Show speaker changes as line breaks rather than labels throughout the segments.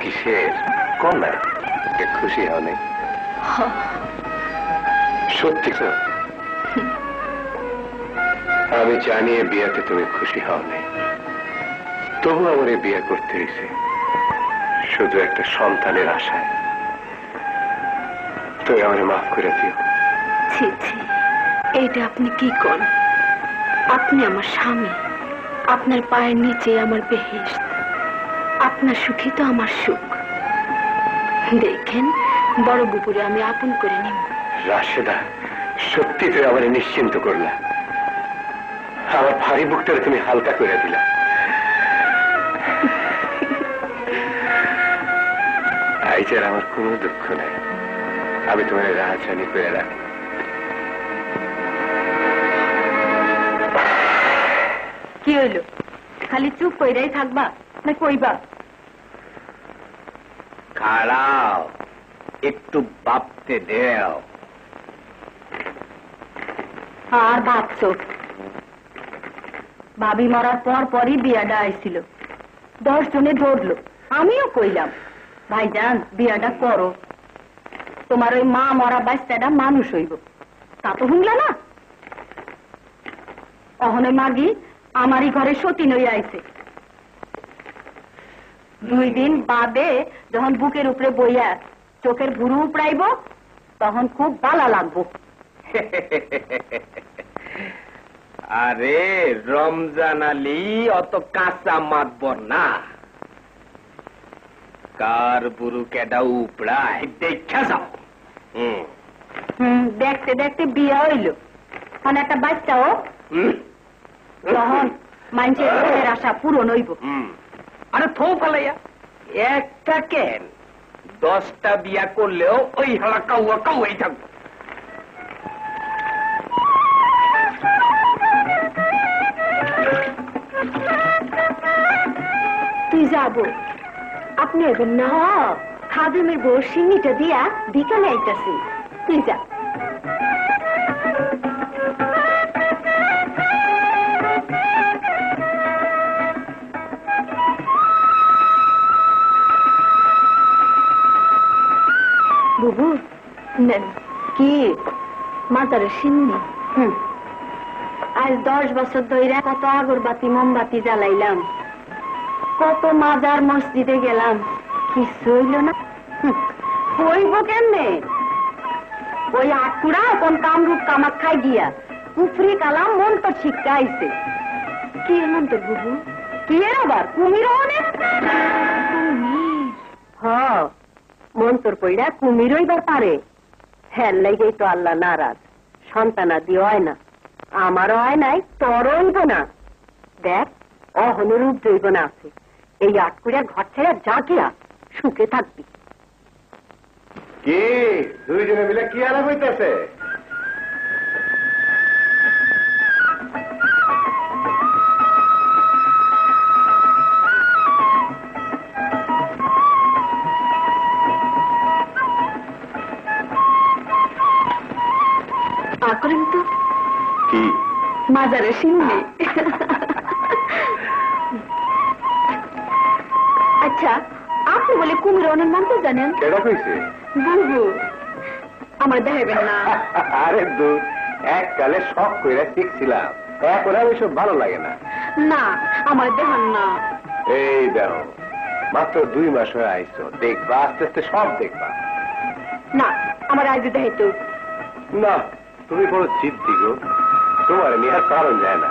কিসের? কম না, খুশি হও নাই? সত্যি তো? আমি জানি বিয়াতে তুমি খুশি হও নাই, তবু আমার এই বিয়ে করতে হয়েছে শুধু একটা সন্তানের আশায়। তুই আমারে মাফ করে দিও।
ছি ছি, এইটা আপনি কি করেন? আপনি আমার স্বামী, আপনার পায়ের নিচে আমার বেহেশত। আপনার সুখী তো আমার সুখ। দেখেন, বড় বুপুরে আমি আপন করে নিব।
রাশেদা, সত্যি তুই আমার নিশ্চিন্ত করলা। আমার ভারী বুকটারে তুমি হালকা করে দিলা। আইজার আমার কোনো দুঃখ নাই, আমি তোমার রাহাজানি করে রাখি।
কি হইল? খালি চুপ কইরাই থাকবা না কইবা?
খাড়াও, একটু ভাবতে দেও।
আর ভাবছো? ভাবি মরার পর পরই বিয়াটা আইছিল, 10 জনে ধরলো, আমিও কইলাম ভাইজান বিয়াটা করো, তোমার ওই মা মরা বাচ্চাটা মানুষ হইব। তা তো শুনলা না? অহনে মাগি আমারই ঘরে সতীন হইয়া আইছে। 2 দিন বাদে যখন বুকের উপরে বইয়া চোখের ভুরু উপড়াইব, তখন খুব ভালো লাগবো।
আরে রমজান আলী অত কাঁচা মাতবর না, কার বুরু কেডা উপড়ায় দেখা যাও।
দেখতে দেখতে বিয়া হইল, এখন একটা বাচ্চাও, তখন মানুষের মনের আশা পূরণ হইব।
আরে থো ফেলাইয়া একটা কেন, 10টা বিয়া করলেও ওই হালা কাউয়া কাউয়াই থাকবো।
তুই যাবো? আপনি এবেন না? খাদিমের বউ সিন্নিটা দিয়া বিকালে আইতাছি, তুই যা। বুবু নেন। কি? মাজারের সিন্নি। আজ 10 বছর ধরে কত আগরবাতি মোমবাতি জ্বালাইলাম, কত মাজার মসজিদে গেলাম, কিছু হইল না। হইব কেমনে? ওই আটকুড়া কোন কামরূপ কামাখ্যায় গিয়া কুফরি কালাম মন্তর শিক্ষা আইছে। কি মন্তর বুবু? কি এর আবার কুমির? হ, মন্তর পইড়া কুমির হইবার পারে। হ্যাঁ লাইগেই তো আল্লাহ নারাজ, সন্তানাদি হয় না। আমারও হয় নাই, তোরও হইব না। দেখ, অহনের রূপ জৈবনা আছে, এই আটকুড়িয়া ঘর ছেড়ে যা গিয়া সুখে থাকবি।
কি দুইজনে মিলে কি আলাপ হইতেছে?
করেন তো
কি?
মাজারে সিন্নি। আচ্ছা, আপনি বলে কুমির অনেক নাম তো জানেন?
কেডা কইছে?
বুবু। আমার দেখাবেন না?
আরে দূর, এককালে শখ কইরা শিখছিলাম, এখন আর ওইসব ভালো লাগে না।
না, আমার দেখান না।
এই দেখো, মাত্র 2 মাস হয়ে আইছো, দেখবা আস্তে আস্তে সব দেখবা।
না, আমার আজ দেখাইতো।
না, তুমি বড় জিদ্দি গো, তোমার নিয়ে আর পারণ যায় না।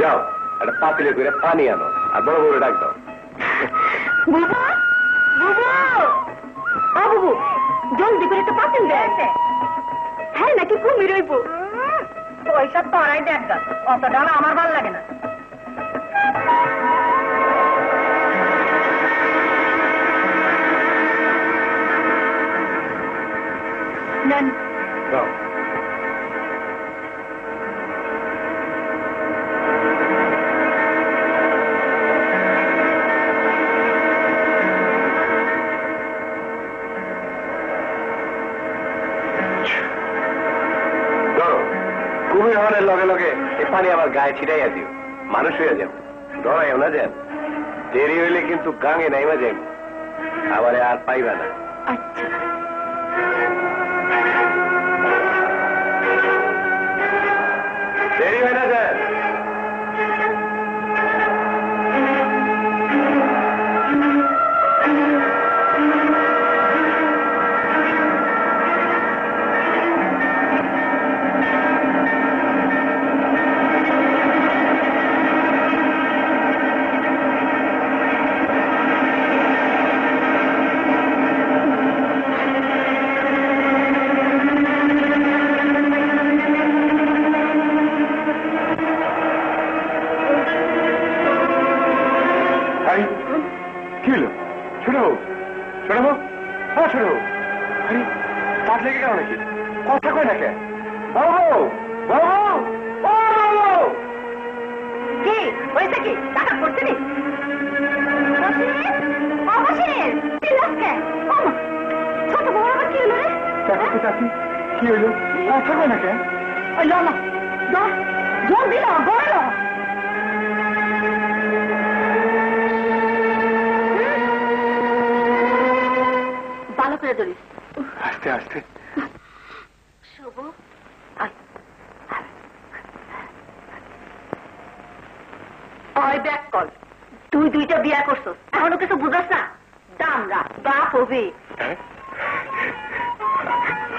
যাও, একটা পাতিলে করে পানি আনো আর বড় বড় ডাক দাও।
বুবু, বুবু, ও বুবু, জলদি করে একটা পাতিল দেয়। হ্যাঁ নাকি কুমির হইব? ওইসব তোরাই দেখ, অত ডালা আমার ভাল লাগে না। নেন।
দাও। কুমির হওয়ার লগে লগে এই পানি আমার গায়ে ছিটাইয়া দিও, মানুষ হইয়া যাও, ডরাইও না যেন। দেরি হইলে কিন্তু গাঙে নাইমা যাই। আমারে আর পাইবা না।
আচ্ছা
দেরি হয় না স্যার। কি হলো ছোট বউ? ছোট বউ, হ্যাঁ ছোট বউ। আরে পাট লেগে গেল নাকি? কথা কয় না কে? বাবু বাবু
কি হয়েছে? কি টাকা করছে নি? ছোট বড় আবার কি হলো রে?
চাচি কি হইলো? কথা কয় না কে?
ওই লো জল দিল গড়ল। ভালো করে ধরিস।
আস্তে আস্তে।
শুভ ওই ব্যাক কল। তুই দুইটা বিয়া করছস, এখনো কিছু বুঝাস না? দামরা বাপ হবি।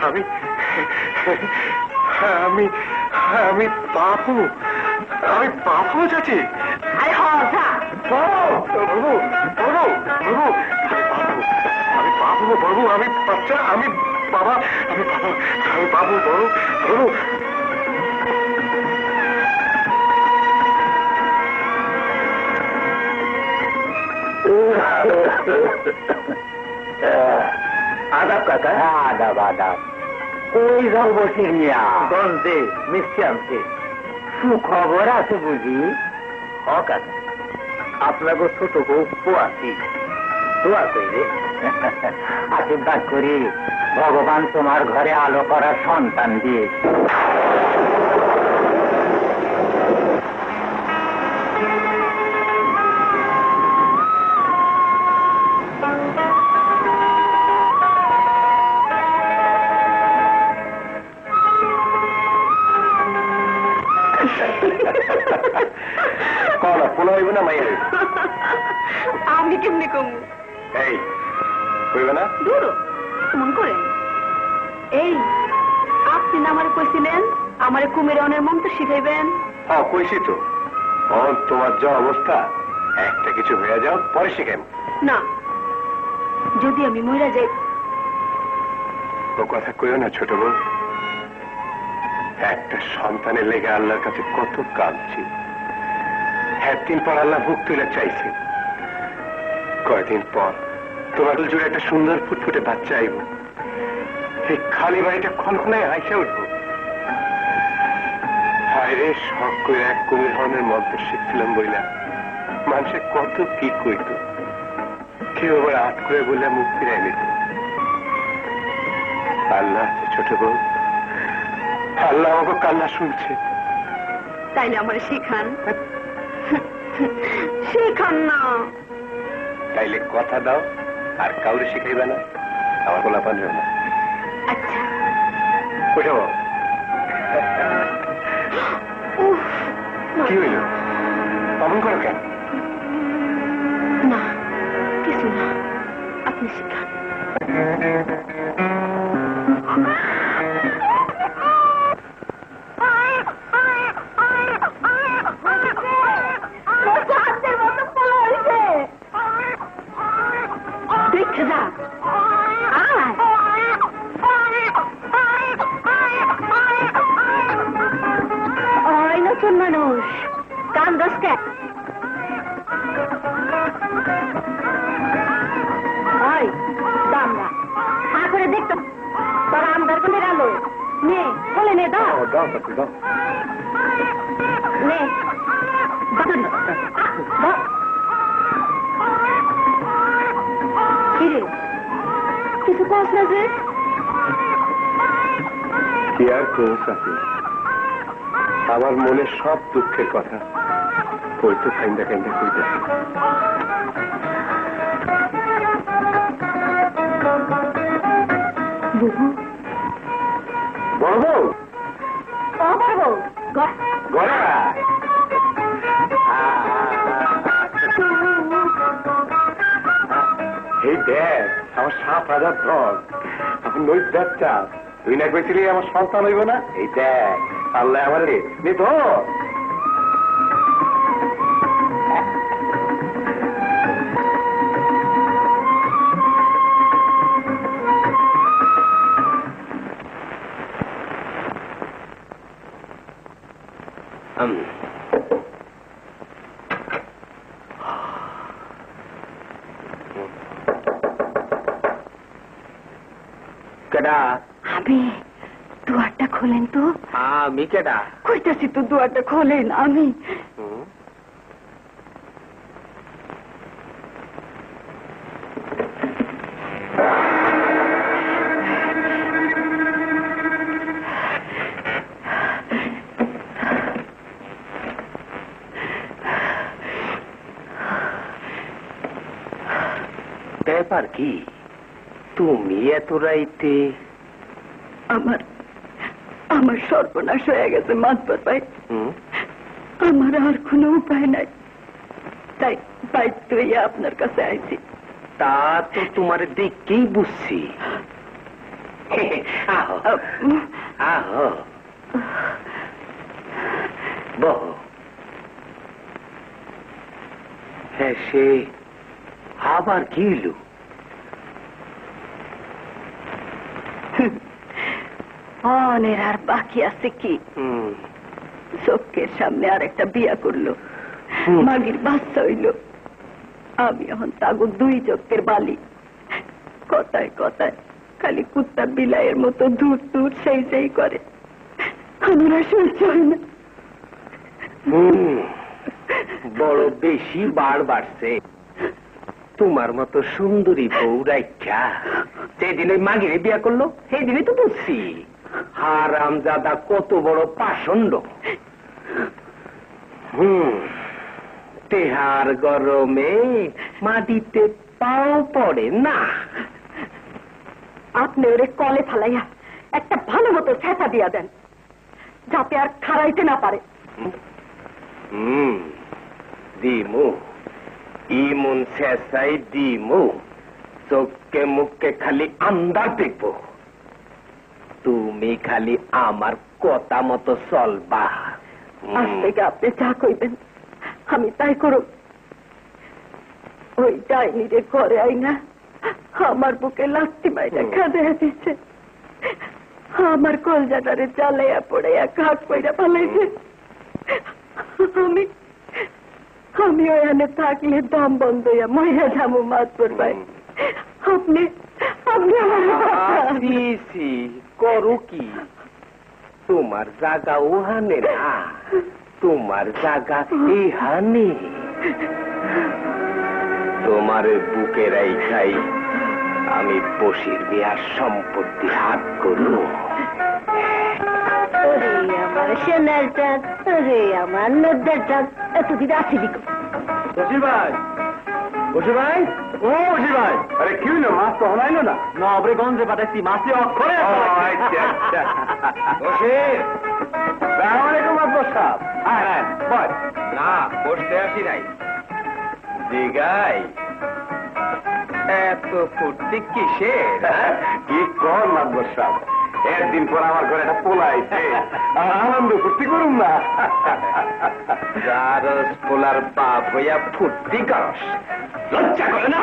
আমি আমি আমি বাপু, আমি বাপু চাচি।
আরে যা
বাবু বাবু বাবু, আমি বাবু বাবু, আমি বাচ্চা, আমি বাবা, আমি বাবা, আমি বাবু বাবু বাবু।
আদাব কাকা। আদাব আদাব। ওই যাও বসে নিয়া গঞ্জে মিষ্টি আনছে। সুখবর আছে বুঝি? হ কাকা, আপনাকে ছোট বউ আছি। দোয়া করি আশীর্বাদ করি ভগবান তোমার ঘরে আলো করার সন্তান দিয়ে।
কলা পোলা হইব না মাইয়া হইব?
আমি কেমনি কমু?
এই হইবে না?
দূর মন করেন। এই আপনি না আমারে কইছিলেন আমারে কুমিরনের মন্ত্র শিখাইবেন?
হ্যাঁ কইছি তো। তোমার যা অবস্থা, একটা কিছু হয়ে যাও পরে শিখাইব।
না, যদি আমি মইরা যাই।
ও কথা কইও না ছোট বউ। একটা সন্তানের লেগে আল্লাহর কাছে কত কাঁদছি। একদিন পর আল্লাহ বুক তুলে চাইছে, কয়েকদিন পর তোমার জুড়ে একটা সুন্দর ফুটফুটে বাচ্চা আইব। এই খালি বাড়িটা খনখনায় আইসা উঠবো। হায় রে, শখ করে এক কুমির হরণের মন্ত্র শিখছিলাম বইলা মানুষের কত কি কইত। কেউ আবার আট করে বললে মুখ ফিরাই নিত। আল্লাহ আছে ছোট বউ, আল্লাহ আমাকে কান্না শুনছে।
তাইলে আমার শিখান। শিখান না।
তাইলে কথা দাও আর কাউরে শিখাইবে না, আমার গোলা পান না।
আচ্ছা
উঠো। কি হইল? অমন করো কেন?
না কিছু না, আপনি শিখান। দেখে যা। নতুন মানুষ কান দশকে দামরা হা করে দেখতো তোরা আমদার কোনের আলো নে বলে নে দাও নে কিরে কিছু কস না যে?
কি আর কোস আছে? আমার মনে সব দুঃখের কথা ওই তো কাইন্দা কাইন্দা কইতেছে।
বুবু
বড় বউ
ও বড় বউ
গড়া
এই দেখ আমার 7,000 ধন এখন নই যাচ্ছা তুই না কইছিলি আমার সন্তান হইব না এই দেখ আল্লাহ আমার ধর
কেডা
আমি দুয়ারটা খোলেন তো
আমি কেডা
কইতাছি তো দুয়ারটা খোলেন আমি
ব্যাপার কি তুমি এত রাইতে
আমার সর্বনাশ হয়ে গেছে মাতবার ভাই আমার আর কোনো উপায় নাই তাই বাধ্য হইয়া আপনার কাছে আইছি
তা তো তোমার দেখেই বুঝছি আহো আহো বহ হ্যাঁ সে আবার কি হইল
অনের আর বাকি আছে কি চোখের সামনে আর একটা বিয়া করলো মাগির বাচ্চা হইল আমি এখন তাগো 2 চোখের বালি কথায় কথায় খালি কুত্তা বিলাইয়ের মতো দূর দূর সেই করে আমার আর সহ্য হয় না
বড় বেশি বার বাড়ছে তোমার মতো সুন্দরী বউ রাইখা যেদিন ওই মাগিরে বিয়া করলো সেই দিনই তো বুঝছি হারামজাদা কত বড় পাষণ্ড তেহার গরমে মাটিতে পাও পড়ে না
আপনি ওরে কলে ফালাইয়া একটা ভালো মতো ছেঁচা দিয়া দেন যাতে আর খাড়াইতে না পারে
দিমু ইমন শেষাই দিমু চোখে মুখে খালি আন্দার দেখব তুমি খালি আমার কথা মতো চলবা
আজ থেকে আপনি যা কইবেন আমি তাই করব ওই ডাইনিরে ঘরে আইনা আমার বুকে লাথি মাইরা কাঁদে দিচ্ছে আমার কলজাটারে জ্বালাইয়া পড়াইয়া ঘাট কইরা পালাইছে আমি ওখানে থাকলে দম বন্ধ হইয়া মহিলা যাবো মাতবর ভাই আপনি
করো কি তোমার জায়গা ওহানে না তোমার জায়গা এহানে তোমার বুকে রাইখাই আমি বসির বিয়ার সম্পত্তি হাত করব
আমার সোনার চাঁদ আমার নদ্দার চাঁদ এতদিন আছে দিক
বসির ভাই বসির ভাই ও বসির ভাই
আরে কি হইলো মাছ তো হলাইলো না
নবরেগঞ্জে পাঠাচ্ছি মাসে অক্ষরে বসির
আসসালামু আলাইকুম আব্বাস সাহেব
হ্যাঁ বল না বসতে আসি নাই দিগাই এত ফুর্তি কিসের
কি কর আব্বাস সাহেব একদিন পর আমার ঘরে একটা পোলা আইছে আনন্দ ফুর্তি করুন না
গারস পোলার বাপ হইয়া ফুর্তি করস লজ্জা করে না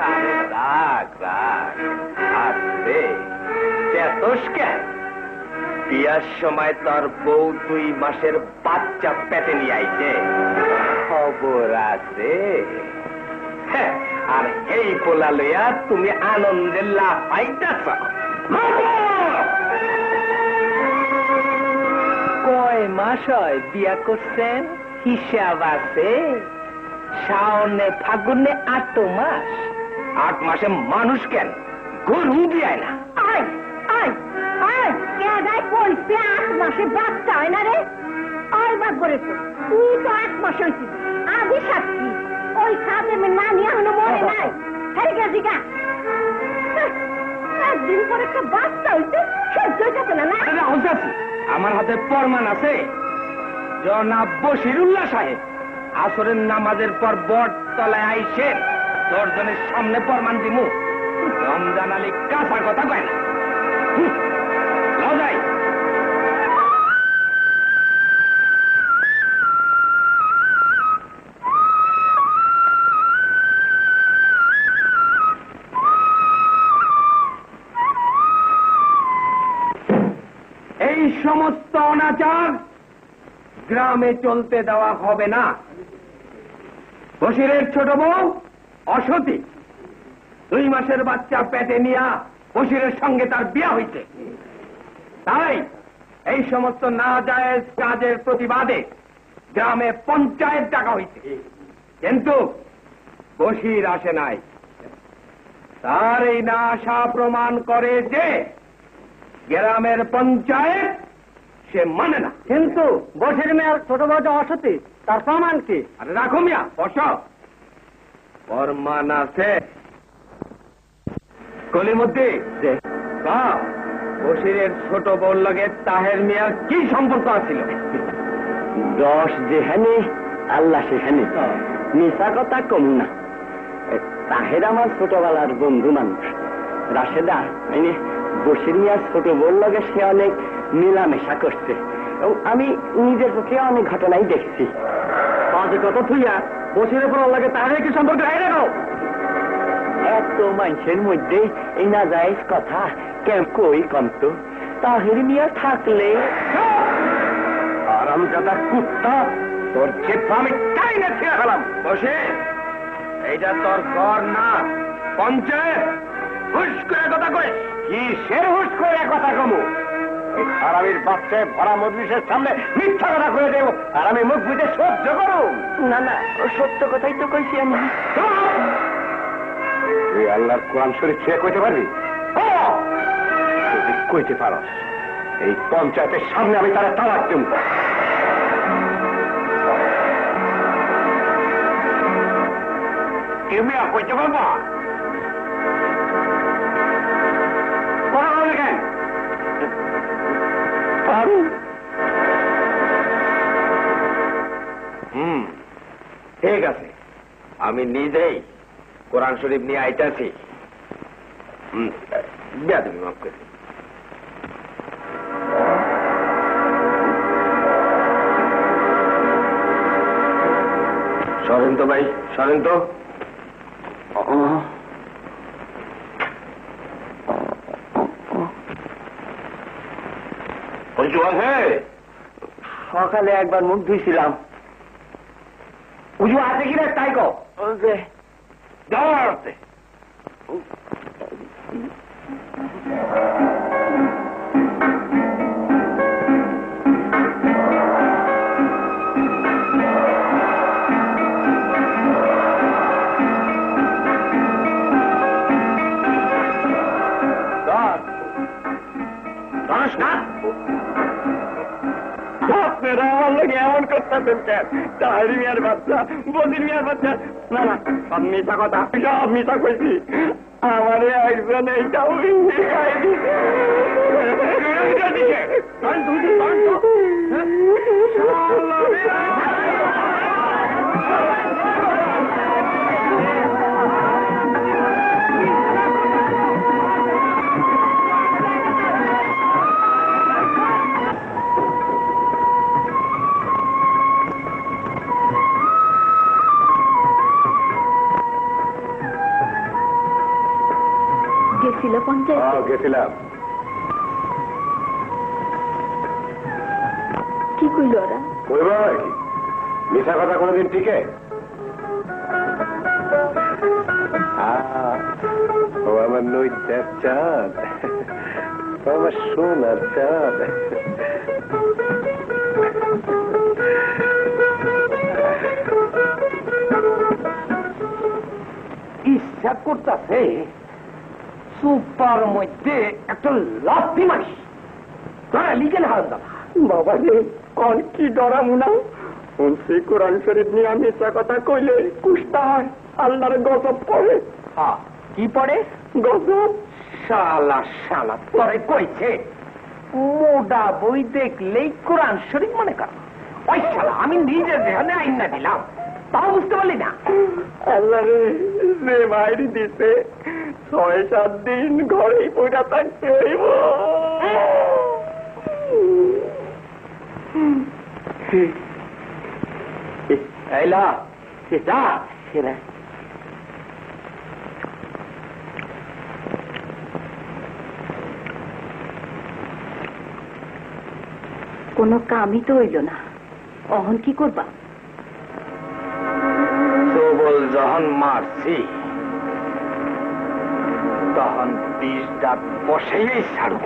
আরে রাগ রাগ আসবে চেতস কেন বিয়ার সময় তোর বউ 2 মাসের বাচ্চা পেটে নিয়ে আইছে খবর আছে হ্যাঁ আর এই পোলা লইয়া তুমি আনন্দে লাফাইতেছ কয় মাস হয় বিয়া করছেন হিসাব আছে শাওনে ফাগুনে 8 মাস 8 মাসে মানুষ কেন গরু বিয়ায় না
আয় আয় আয় কেদাই কইছে 8 মাসে বাচ্চা হয় না রে আয় বাপ করে তুই তো 8 মাস হইছিস আমি সাক্ষী ওই খাদেমের নানি এখনো মরে নাই হেরে গেছি গা একদিন পর একটা বাচ্চা হইতে সহ্য হইতেছে না না
আমার হাতে প্রমাণ আছে। জনাব বশিরুল্লাহ সাহেব আসরের নামাজের পর বট তলায় আইসে দর্জনের সামনে প্রমাণ দিমু। রমজান আলী কাঁচা কথা কয় না। লও যাই। এই সমস্ত অনাচার গ্রামে চলতে দেওয়া হবে না। বশিরের ছোট বউ অসতী, 2 মাসের বাচ্চা পেটে নিয়া বশিরের সঙ্গে তার বিয়ে হইছে। তাই এই সমস্ত নাজায়েজ কাজের প্রতিবাদে গ্রামে পঞ্চায়েত ডাকা হইছে, কিন্তু বশির আসে নাই। তার এই না আসা প্রমাণ করে যে গ্রামের পঞ্চায়েত সে মানে না। কিন্তু বশির মেয়ার ছোট বড় অসতী, তার প্রমাণ কি? আরে রাখো মিয়া, বস। প্রমাণ আছে। কলিমুদ্দি যে বশিরের ছোট বউর লগে তাহের মিয়ার কি সম্পর্ক আছিল?
10 যেখানে আল্লাহ সেখানে, মিশা কথা কম না। তাহের আমার ছোটবেলার বন্ধু মানুষ। রাশেদা মানে বশির মিয়ার ছোট বউর লগে সে অনেক মেলামেশা করছে এবং আমি নিজের পক্ষে অনেক ঘটনাই দেখছি।
বাজে কথা থুইয়া বশিরের পর লাগে তাহের কি সম্পর্ক?
এত মানুষের মধ্যে এই না জায়েজ কথা কেন কই কমত? তাহের মিয়া থাকলে
আরামজাদা কুত্তা, তোর চেপা আমি টাইনে ছেড়ে ফেলাম। বসে, এইটা তোর ঘর না পঞ্চায়েত। হুশ করে কথা কইস। কি সে হুশ করে কথা কমু? এই হারামির বাচ্চায় ভরা মজলিসের সামনে মিথ্যা কথা কয়ে দেব, আর আমি মুখ বুঝে সহ্য করো?
না না, সত্য কথাই তো কইছি আমি।
তুই আল্লাহর কোরআন শরীফ ছেড়ে কইতে পারবি? যদি কইতে পারো, এই পঞ্চায়েতের সামনে আমি তারা তালাক দেব। তুমি আর কইতে পারবা? কথা বলবে কেন? ঠিক আছে, আমি নিজেই কোরআন শরীফ নিয়ে আইতাছি। বেয়াদবি মাফ করে। সরেন তো ভাই, সরেন তো।
সকালে একবার মুখ ধুইছিলাম।
উজু আছে কিনা তাই কো। যাওয়ার আছে। আপনারা আমার লোক এমন করতেছেন কেন? তাহের মিয়ার বাচ্চা, বদির মিয়ার বাচ্চা। না না, সব মিশা কথা, সব মিশা কইছি। আমারে একজন এইটাও শিখাই দিছে।
গেছিল পঞ্চায়েত?
গেছিলাম।
কি কইল ওরা?
কইব আর কি, মিথ্যা কথা কোনোদিন টিকে? ও আমার নৈদ্যার চাঁদ, ও আমার সোনার চাঁদ।
ইচ্ছা করতেছে সুপার মধ্যে একটা লাফি মারি। তোরা লিখে না হারাম। বাবা রে, কোন কি ডরামু না? শুনছি কোরআন শরীফ নিয়ে মিথ্যা কথা কইলে কুস্তা হয়, আল্লাহর গজব পড়ে। হ্যাঁ, কি পড়ে?
গজব।
শালা শালা তোরে কইছে মোটা বই দেখলেই কোরআন শরীফ মনে কর। ওই শালা আমি নিজে যেখানে আইন না দিলাম তাও বুঝতে পারলি না।
আল্লাহ রে, যে মাইরি দিতে 6-7 দিন ঘরেই পড়া থাকতে হইব।
এইলা যা সেরা
কোনো কামই তো হইল না, অহন কি করবা?
সবল যখন মারছি তখন 20 দাঁত বসেই ছাড়ব।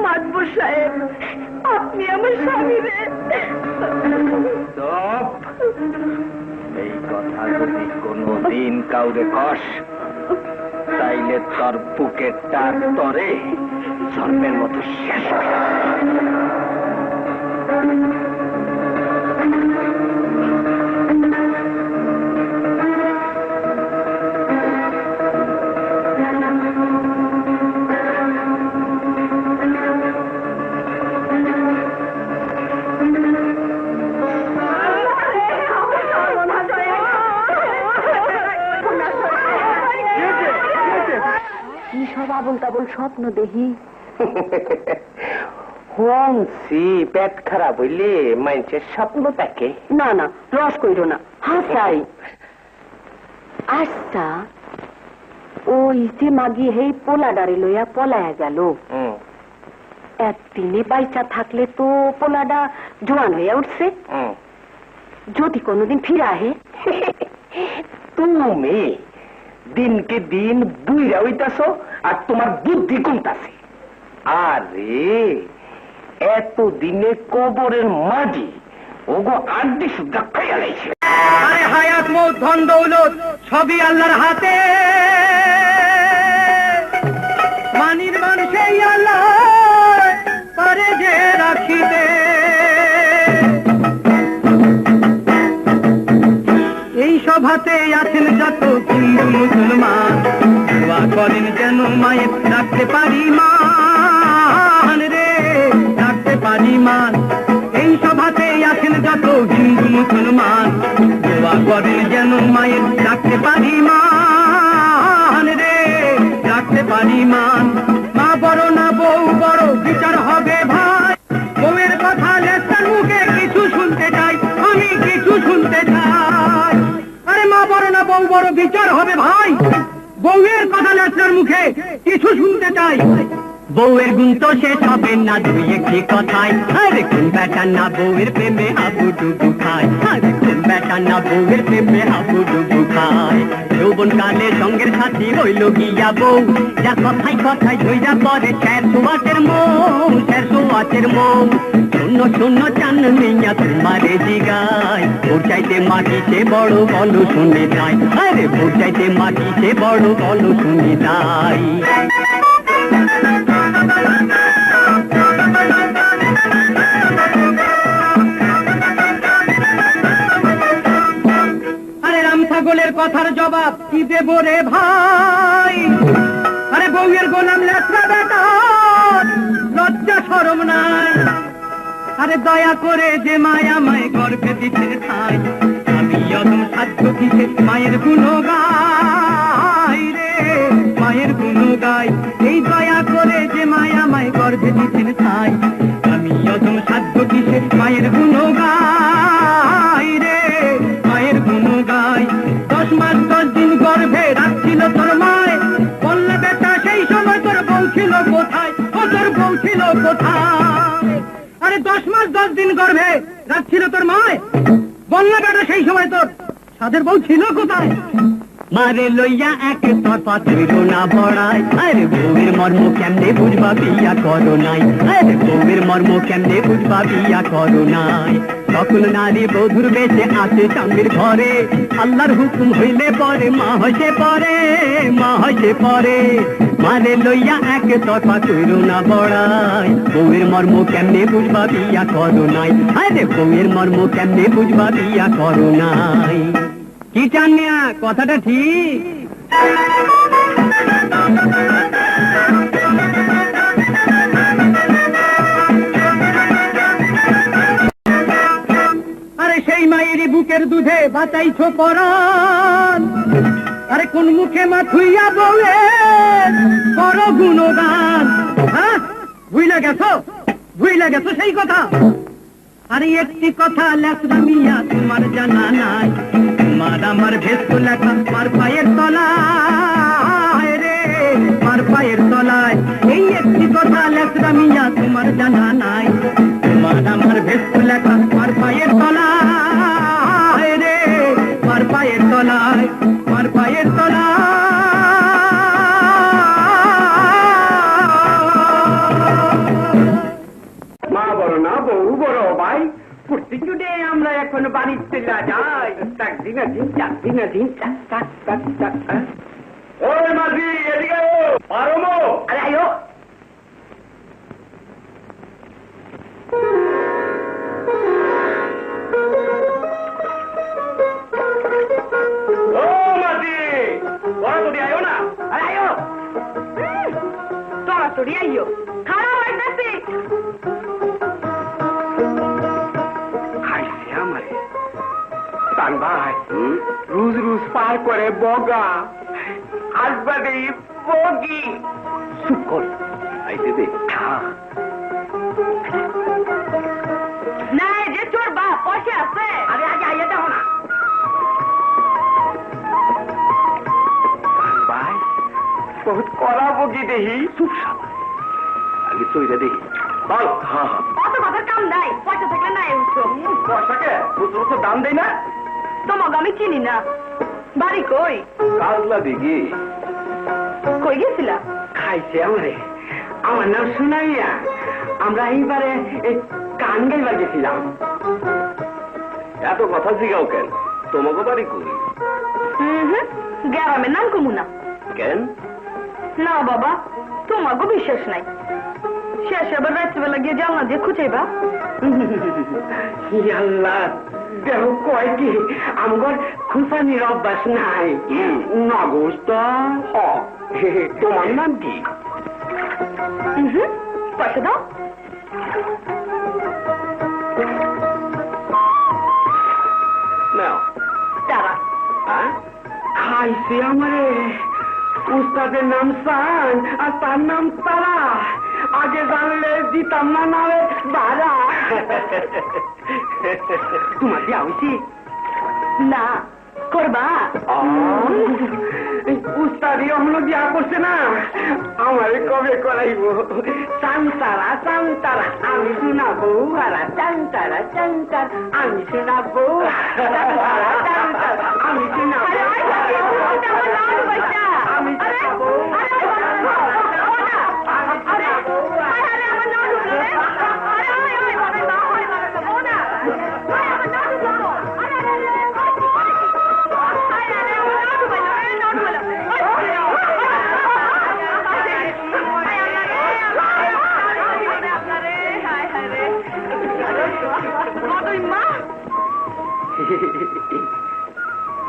মাতবর সাহেব, আপনি আমার স্বামী রে।
এই কথা যদি কোনদিন কাউরে কস তাইলে তোর বুকের টাক তরে সর্পের মতো শেষ হবে।
কি সব আবল তাবল স্বপ্ন দেখি?
শুনছি পেট খারাপ হইলে মানুষের স্বপ্ন থাকে।
না না, রস কইরো না, হাসাই। আচ্ছা, ওই যে মাগি হেই পোলাডারে লইয়া পলায়া গেল, একদিনে বাইচা থাকলে তো পোলাডা জোয়ান হইয়া উঠছে। যদি কোনোদিন ফিরে আহে?
তুমি দিনকে দিন বুইরা হইতাছ আর তোমার বুদ্ধি কমতাছে। আরে এতদিনে কবরের মাঝি ওগো আড্ডি সুদ্ধা খাইয়া লাইছে।
আরে হায়াত মৌত ধন দৌলত সবই আল্লাহর হাতে, মানির মানুষেই আল্লাহ পারে যে রাখিতে। এই সভাতে আছেন যত হিন্দু মুসলমান, দোয়া করেন যেন মায়ের রাখতে পারি মান রে, রাখতে পারি মান। এই সভাতে আছেন যত হিন্দু মুসলমান, দোয়া করেন যেন মায়ের রাখতে পারি মান রে, রাখতে পারি মান। মা বড় না বউ বড় বিচার হবে ভাই, বউয়ের কথা লেসার মুখে কিছু শুনতে চাই, আমি কিছু শুনতে চাই। আরে মা বড় না বউ বড় বিচার হবে ভাই, বউয়ের কথা লেসার মুখে কিছু শুনতে চাই। বউয়ের গুণ তো শেষ হবে না দুই একটি কথায়, আরে কোন বেটা না বউয়ের প্রেমে হাবুডুবু খায়, আরে কোন বেটা না বউয়ের প্রেমে হাবুডুবু খায়। যৌবন কালে সঙ্গের সাথী হইল গিয়া বউ, যা কথায় কথায় ধইরা পরে 600 মৌ, 600 মৌ। শূন্য শূন্য চান নিয়া তোমারে জিগায়, ভোর চাইতে মাটিতে বড় বলো শুনে যায়, আরে ভোর চাইতে মাটিতে বড় বলো শুনে যায়। আরে রাম ছাগলের কথার জবাব কি দেব রে ভাই, আরে বউয়ের গোলাম লেখা বেটা লজ্জা শরম নাই। আরে দয়া করে যে মায়া মায় গর্ভে দিতে খাই, আমি অদম সাধ্য কিসে মায়ের গুণ গাই রে, মায়ের গুণ গাই। এই দয়া করে যে মায়া মায় গর্ভে দিতে খাই, আমি অদম সাধ্য কিসে মায়ের গুণ গাই রে, মায়ের গুণ গাই। 10 মাস 10 দিন গর্ভে রাখছিল তোর মায়, বললে বেটা সেই সময় তোর বউ ছিল কোথায়, ও তোর বউ ছিল কোথায়। আরে 10 মাস 10 দিন গর্ভে রাখছিল তোর মায়, বললে বেটা সেই সময় তোর সাদের বউ ছিল কোথায়। মারে লইয়া এক তরফা তৈরো না ভরাই, আরে বউয়ের মর্ম কেমনে বুঝবা বিয়া করো নাই, আরে বউয়ের মর্ম কেমনে বুঝবা বিয়া করো নাই। সকল নারী বধুর বেশে আছে স্বামীর ঘরে, আল্লাহর হুকুম হইলে পরে মা হসে পরে, মা হসে পরে। মারে লইয়া এক তরফা তৈরো না ভরাই, বউয়ের মর্ম কেমনে বুঝবা বিয়া করো নাই, আরে বউয়ের মর্ম কেমনে বুঝবা বিয়া করো নাই। কি চান মিয়া, কথাটা ঠিক? আরে সেই মায়েরই বুকের দুধে বাঁচাইছো পরাণ, আরে কোন মুখে মা থুইয়া বলে বড় গুণগান। হ্যাঁ, ভুইলা গেছো, ভুইলা গেছো সেই কথা। আরে একটি কথা লেখা মিয়া তোমার জানা নাই, তোমার আমার ভেস্ত লেখা মার পায়ের তলায় রে, মার পায়ের তলায়। এই একটি কথা লেখা মিয়া তোমার জানা নাই, তোমার আমার ভেস্ত লেখা মার পায়ের তলায় রে, মার পায়ের তলায়, মার পায়ের তলায়।
মা বড় না বউ বড় ভাই, প্রতিজুড়ে আমরা এখন বাড়ির চলে যাই। তাক দিনা দিন চাক দিনা দিন চাক চাক চাক চাক। ওই মাঝি এদিকে পারমো, আরে আয়ো। ও মাঝি, ওরা তো আয়ো না, আরে আয়ো।
তোরা তোরি আইও, খারাপ হইতেছি।
খাইছে আমারে তান ভাই, রোজ রোজ পার করে বগা, আসবাদে বগি। শুকর আইতে দে।
না যে তোর বাপ পয়সা আছে।
আরে আগে আইয়া দেখো না ভাই, বহুত কড়া বগি দেহি। চুপ শালা, আগে চইরা দেখি বল। হ্যাঁ হ্যাঁ,
অত কথার কাম নাই, পয়সা থাকলে নাই উঠছো।
পয়সাকে বুঝতে বুঝতে দাম দেয় না।
তোমাকে আমি চিনি না। বাড়ি কই?
কাজলা দিঘি।
কই গেছিলা?
খাইছে আমারে, আমার নাম শুনাইয়া আমরা এইবারে গান গাইবার গেছিলাম। এত কথা জিগাও কেন? তোমাকে বাড়ি কই?
গ্রামের নাম কমুনা।
কেন?
না বাবা, তোমাকে বিশ্বাস নাই। শেষ আবার রাত্রিবেলা গিয়ে জানলা দিয়ে খুঁজাইবা।
আল্লাহ, দেহ কয় কি আমার খুঁচানির অভ্যাস নাই। নগস তো। তোমার নাম কি?
পয়সা দাও।
নাও।
টাকা।
খাইছে আমারে। উস্তাদের নাম সান আর তার নাম তারা। আগে জানলে দিতাম না নামে বাড়া। তোমার বিয়া হয়েছি?
না, করবা?
উস্তাদি এখনো বিয়া করছে না, আমারে কবে করাইব? চান্তারা চান্তারা আমি শোনাবো, হারা চান্তারা চান্তার আমি শোনাবো, আমি শোনাবো, আমি শোনাবো।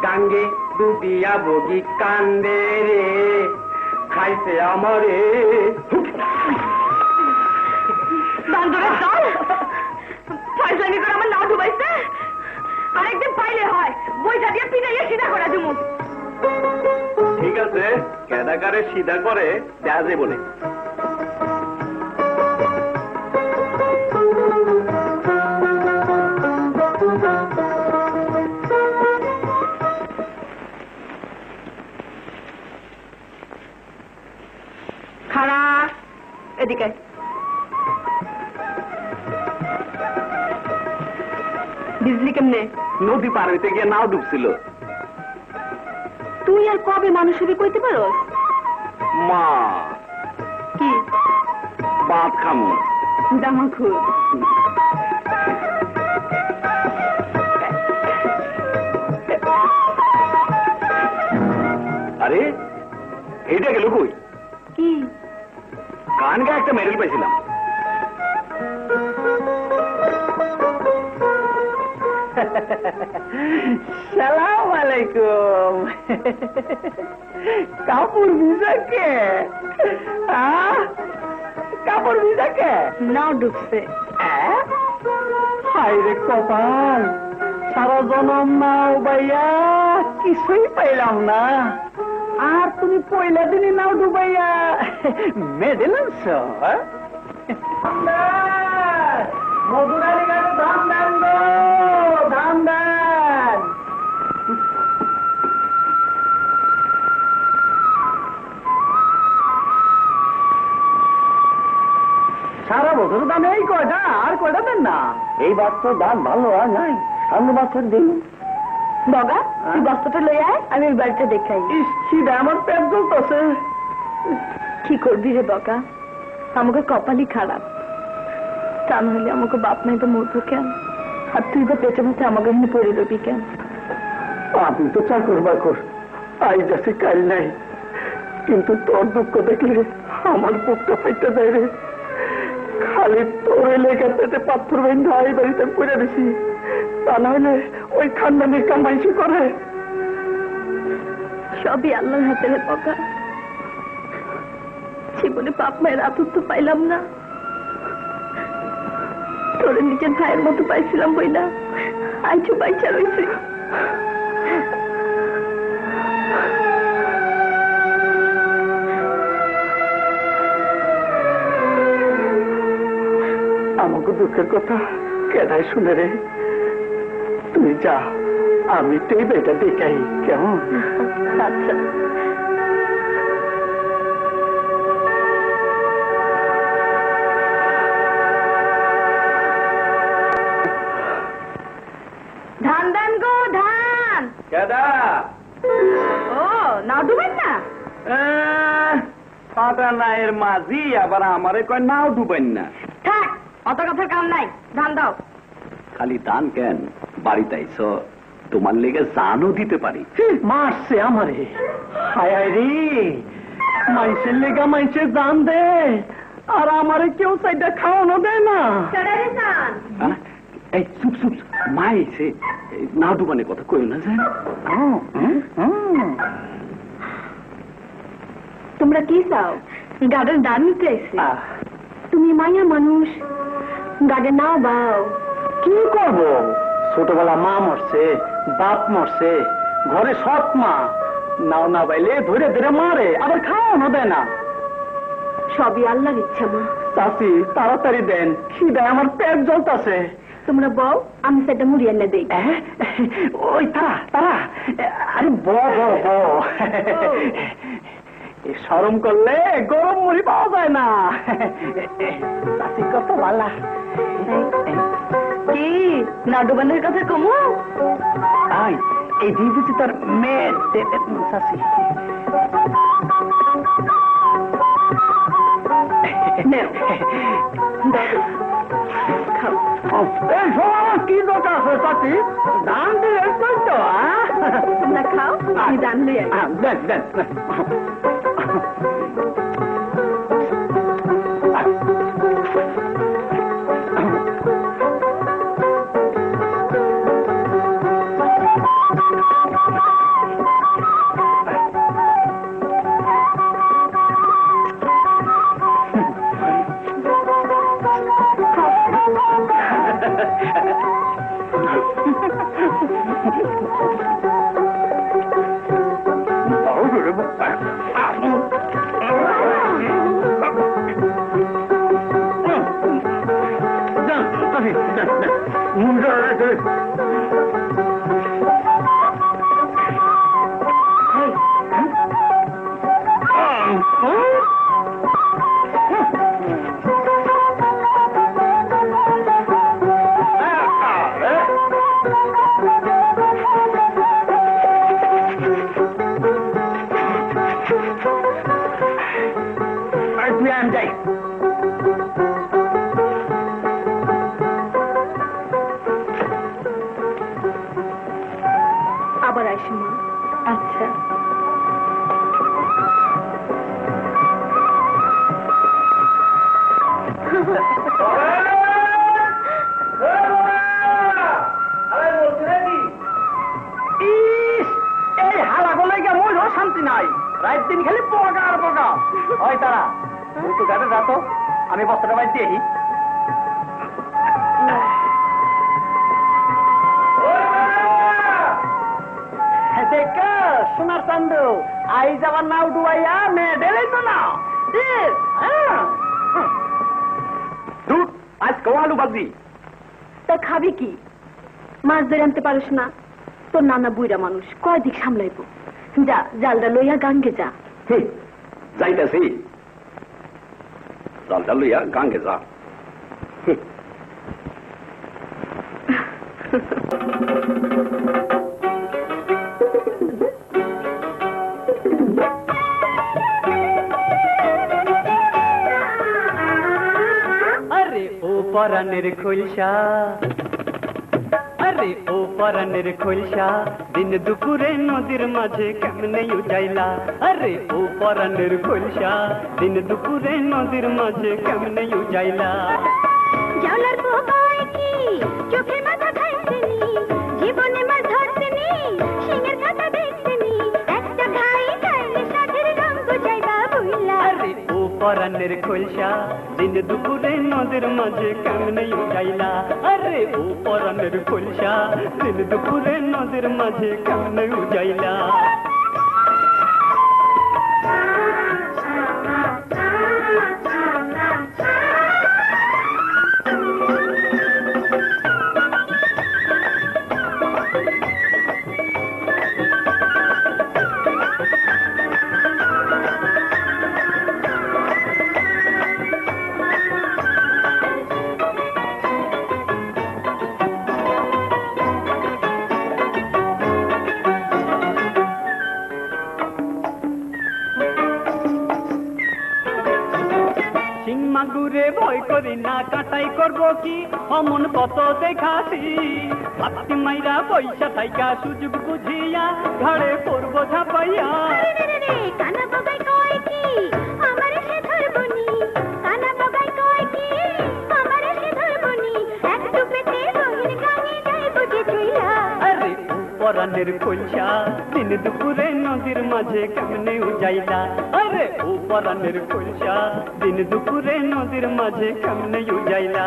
গাঙ্গে ডুবিয়া বগি কান্দে রে, খাইছে আমারে।
বান্দরের দল ফয়সলামি করে আমার নাও ডুবাইছে। আরেকদিন পাইলে হয় বইটা দিয়ে পিটাইয়া সিধা করে দিমু।
ঠিক আছে, কেদাকারে সিধা করে দেয়া বলে।
খারাপ এদিকে বিজলি কেমনে?
নদী পার হইতে গিয়ে নাও ডুবছিল।
তুই আর কবে মানুষের কইতে পারো?
মা
কি
ভাত খামো।
দামাখুর
আরে এইটা গেল কই?
কি
গান গায়ে একটা মেডেল পেয়েছিলাম। সালাম আলাইকুম। কাপড় ভিজাকে কাপড় ভিজাকে
নাও ডুবছে।
হায় রে কপাল, সারা জনম নাও বাইয়া কিছুই পাইলাম না, আর তুমি পয়লা দিনই নাও ডুবাইয়া মেডেল আনছো। মধুরালী গানে ধান দেন গো, ধান দেন। সারা বছর দাম এই কয়টা, আর কয়টা দেন না? এই বছর দাম ভালো আর নাই, সামনে বছর দিন।
বগা তুই বস্তাটা লই আয়, আমি ওই বাড়িটা দেখাই।
খিদে আমার পেট জ্বলতেছে।
কি করবি রে বগা, আমাকে কপালই খারাপ, তা নাহলে আমাকে বাপ নাই তো মরবো কেন? আর তুই তো পেটে মধ্যে আমাকে এখানে পড়ে রবি কেন?
আমি তো চাকর বাকর, আই যাচ্ছি কাল নাই, কিন্তু তোর দুঃখ দেখলে আমার বুকটা ফাইতে যায় রে। খালি তোর লেগে পেটে পাথর বেঁধে এই বাড়িতে পড়ে দিছি, তা নাহলে ওই খানদানির কামাইছি করে।
সবই আল্লাহর হাতে রে বগা, জীবনে বাপ মায়ের আতুর তো পাইলাম না, তোরে নিজের ভাইয়ের মতো পাইছিলাম বইলা আইছো বাইচা রয়েছে।
আমাকে দুঃখের কথা কেনাই শুনে রে, তুই যা, আমি তো এই বেটা দেখাই কেমন?
আচ্ছা ধান দেন গো, ধান।
কেডা?
ও নাও ডুবেন না?
ফাটা নায়ের মাঝি আবার আমারে কয় নাও ডুবেন না।
থাক, অত কথার কাম নাই, ধান দাও।
খালি দান কেন, বাড়িতে আইছ তোমার লেগে জানও দিতে পারি। মারছে আমারে, হায় হায় রে, মানুষের লেগা মানুষের জান দে, আর আমারে কেউ চাইটা খাওয়ানো দেয় না। এই চুপ চুপ, মা এসে না ডুবানের কথা কই না যায়।
তোমরা কি চাও? গার্ডেন দান নিতে আইছে। তুমি মাইয়া মানুষ, গার্ডেন নাও বাও।
কি করব, ছোটবেলা মা মরছে, বাপ মরছে, ঘরে সৎ মা, নাও না বাইলে ধরে ধরে মারে, আবার খাওয়ানো দেয় না।
সবই আল্লাহর ইচ্ছা মা।
চাচি তাড়াতাড়ি দেন, খিদায় আমার পেট জ্বলতাছে।
তোমরা বউ, আমি সেটা মুড়ি এনে দেই।
ওই তারা তারা, আরে ব ব ব, শরম করলে গরম মুড়ি পাওয়া যায় না। চাচি কত ভালা।
কি না ডুবানের কথা কমু?
আই এই দিয়ে বুঝি তোর মেয়ে চাচি। কি দরকার আছে চাচি, দান দিয়ে তো।
তোমরা খাও, আমি দান লই আই।
দেন দেন।
আবার আসি মা। আচ্ছা।
এই হালা গলে গিয়ে মইরও শান্তি নাই, রাত দিন খালি পগা আর পগা হয়। তারা তুই তো ঘাটে যাতো, আমি বস্তাটা বাইর দিয়ে দেখা সোনার চান্দু আই যাবার নাও ডুবাইয়া মেডেলাই তো না দুধ আজ কমালু বাজি।
তা খাবি কি? মাছ ধরে আনতে পারিস না? তোর নানা বুইরা মানুষ কয়দিক সামলাইব। যা, জালটা লইয়া গাঙ্গে যা।
যাইতেছি, জালটা লইয়া গাঙ্গে যা।
আরে ও পরাণের খোলসা, আরে ও পরাণের খোলসা, দিন দুপুরে নদীর মাঝে কেমনে উজাইলা। আরে ও পরাণের খোলসা, দিন দুপুরে নদীর মাঝে কেমনে উজাইলা।
জালার পোকায় কি চোখে মাথা খাইছেনি, জীবনে মাছ ধরছেনি, সিংহের কথা দেখছেনি, একটা খাই খাইলে সাথের রঙ যাইবা বুইলা।
আরে ও পরাণের খোলসা, দিন দুপুরে নদীর মাঝে কেমনে উজাইলা। আরে ও পরাণের খোলসা, দিন দুপুরে নদীর মাঝে কেমনে উজাইলা। মাগুরে ভয় করি না, কাটাই করব কি অমন কত দেখাছি। হাতি মাইরা পয়সা থাইকা সুযোগ বুঝিয়া ঘাড়ে পড়ব ঝাপাইয়া।
কানা বগাই কয় কি আমারে সে ধরবনি, কানা বগাই কয় কি আমারে সে ধরবনি, একটু পেতে রহির গাঙে যাইব যে চইলা।
আরে পরাণের খোলসা, দিন দুপুরে নদীর মাঝে কেমনে উজাইলা। আরে ও পরাণের খোলসা, দিন দুপুরে নদীর মাঝে কেমনে উজাইলা।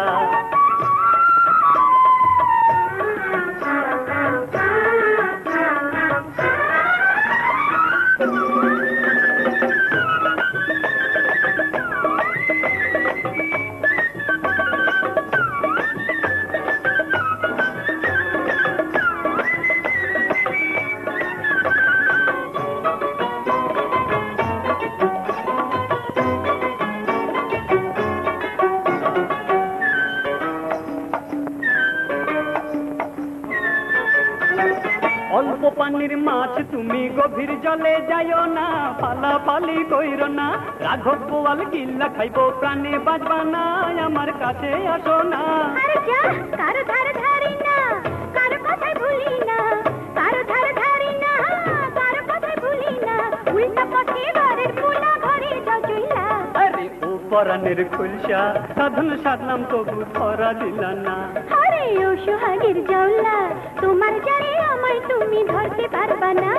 অল্প পানির মাছ তুমি গভীর জলে যাইও না, পালাপালি কইরো না, রাঘব বোয়াল গিল্লা খাইব প্রাণে বাজবা না, আমার কাছে আসো না।
আরে যা, কারো ধার ধারি না, কারো কথাই ভুলি না, কারো ধার ধারি না, কারো কথাই ভুলি না, উল্টা পথে ঘরের পোলা ঘরে যাও চইলা।
আরে ও পরাণের খোলসা, সাধন সাধলাম তবু ধরা দিলা না।
আরে ও সোহাগের জাউলা, তোমার জারে আমায় তুমি ধরতে পারবা না।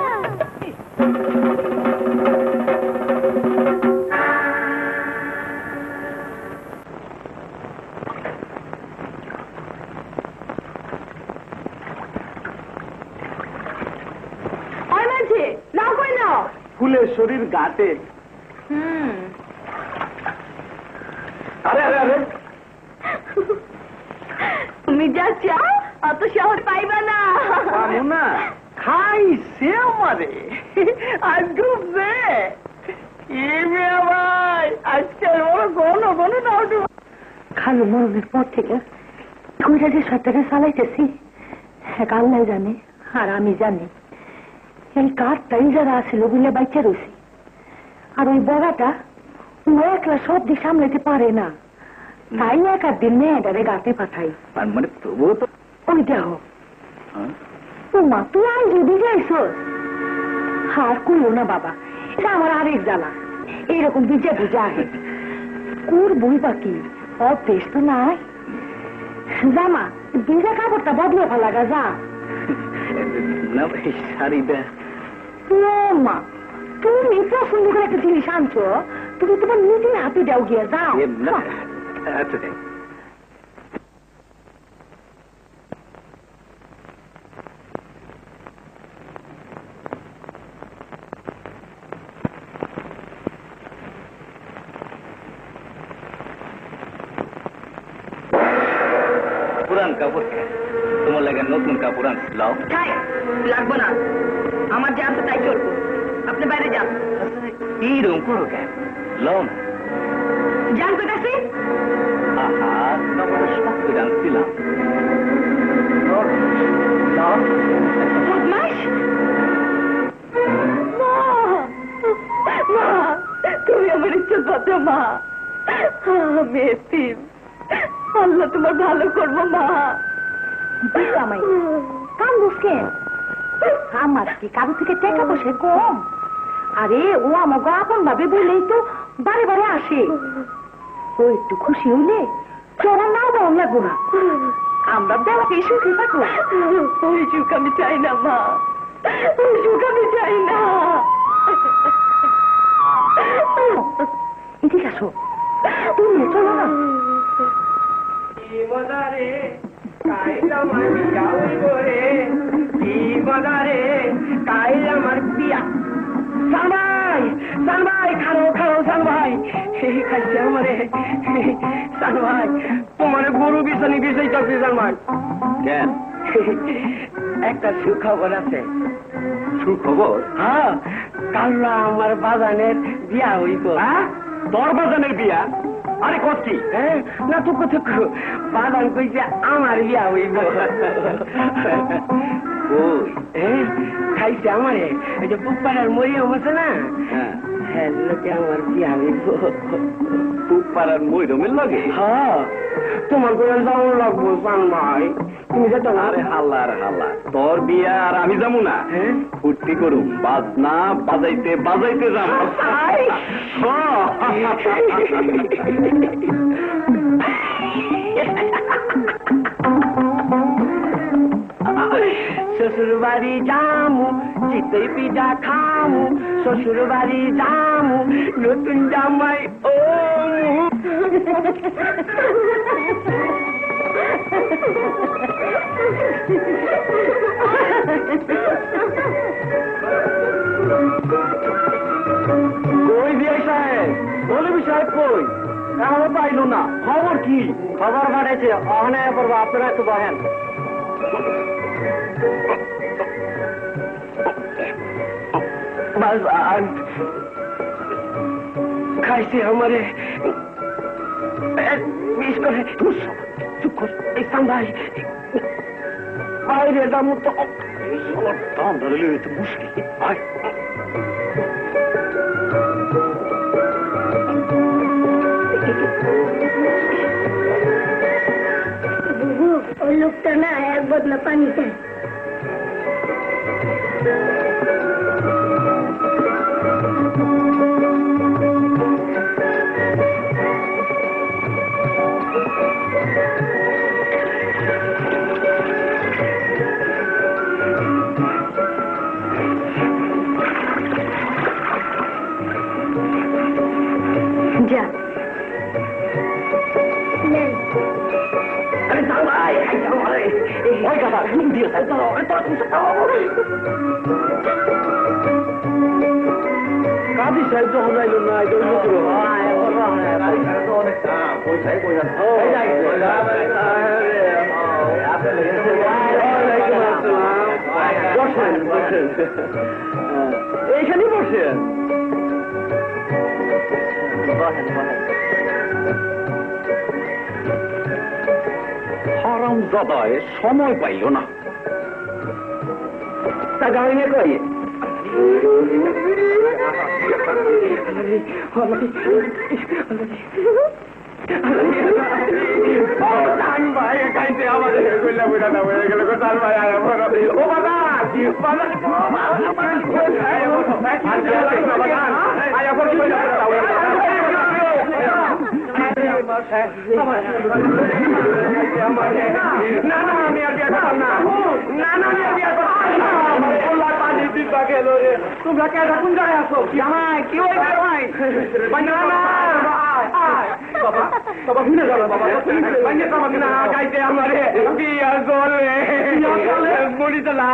ওই মাঝে নাও কই নাও।
ফুলের শরীর গাতে। আরে আরে আরে
তুমি যা চাও অত শহর পাইবা না।
না খাইছে আমারে আজ ডুবছে। ভাই আজকে ঘন ঘন না
খালু মরণের পর থেকে কইরা যে সরকারে চালাইতেছি এক আল্লাহ জানে আর আমি জানি। এই কাঠটাই যারা আছিল বলে বাইচা রয়েছি, আর ওই বড়াটা ও একলা সব দিক সামলাইতে পারে না, তাই এক দিন মেয়েটারে গাতে পাঠাই।
মানে তবুও তো
ওই দেখো ও মা তুই আজ যদি যাইছস হার কইও না বাবা, এটা আমার আরেক জ্বালা। এইরকম বুঝে বুঝে আহে কুর বই পাখি অভ্যেস তো নাই। জামা ভিজা কাপড়টা বদলে ফেলাগা যা
না ভাই শাড়িটা।
ও মা তুমি পছন্দ করে একটা জিনিস আনছো, তুমি তোমার নিজের হাতে দাও গিয়ে যাও।
আচ্ছা পুরান কাপড় তোমার লাগে নতুন কাপড় আনছি, লাও।
লাগবো না, আমার যা আছে তাই চলবো, আপনি বাইরে যান।
এইরকম করো কেন, লাও না।
যান কোথায়?
আহা কাপড়ের সব করে আনছিলাম।
বদমাশ! মা, তুমি আমার ইচ্ছা করছো মা, আমি এতিম, আল্লাহ তোমার ভালো করবো মা। কাম বুঝকে আমার কি কারো থেকে টাকা পয়সা কম? আরে ও আমাকে আপন ভাবে বলেই তো বারে বারে আসে। ও একটু খুশি হইলে চরম নাও বরং লাগবো না, আমরা বেলাকে সুখে থাকবো। ওই সুখ আমি চাই না মা, ওই সুখ আমি চাই না। এদিকে আসো, তুমি চলো না।
তোমার গরু বিছানি বিষয় চলছে জানবাই
কেন?
একটা সুখবর আছে।
সুখবর?
হ্যাঁ, কাল আমার বাগানের বিয়া হইব।
তোর বাজানের বিয়া? আরে কত কি?
না তো কত বাগান কইছে আমার বিয়া হইব। খাইছে আমারে এই যে পুপাড়ার মরিয়ম আছে না, হ্যাঁ লোকে আমার বিয়া হইব।
পুপাড়ার মরিয়মের লাগে?
হ্যাঁ, তোমার করে যাওয়া লাগবো জান ভাই, তুমি যেত না।
আরে হাল্লা আর হাল্লা, তোর বিয়া আর আমি যাবো না? ফুর্তি করুম, বাজনা বাজাইতে বাজাইতে যাবো।
শ্বশুর বাড়ি যামু, চিতই পিঠা খামু, শ্বশুর বাড়ি যামু, নতুন জামাই ও
কই বিয়ে সাহেব, বলবি সাহেব কই? এখনো পাইলো না, খবর কি?
খবর পাঠাইছে, অহনায় পড়বো, আপনারা একটু বহেন। খাইছে আমারে মিস করে। চুপ কর, ইসলাম ভাই, বাইরে যাবো তো
দাম ধরলে তো মুশকিল।
ওই লোকটা না এক বদলা পানি চায়। যা
কাদি সাহায্য হলাইল না, এইখানে বসেন।
হারাম জাদায় সময় পাইল না।
তা গাড়ি নিয়ে কই ভাই খাইতে আমাদের কইলা বুড়া না হয়ে গেল তার ভাই আর ও বাবা না না আমি আর বিয়ে করতাম না না না আমি আর বিয়ে করতাম না পানি দিবা গেল রে তোমরা কে কোন জায়গায় আছো জামাই কি হই ভাই না না বাবা বাবা ভুলে যাবে বাবা ভাঙে তো আমাকে না গাইতে আমারে বিয়া চলে মরিতে না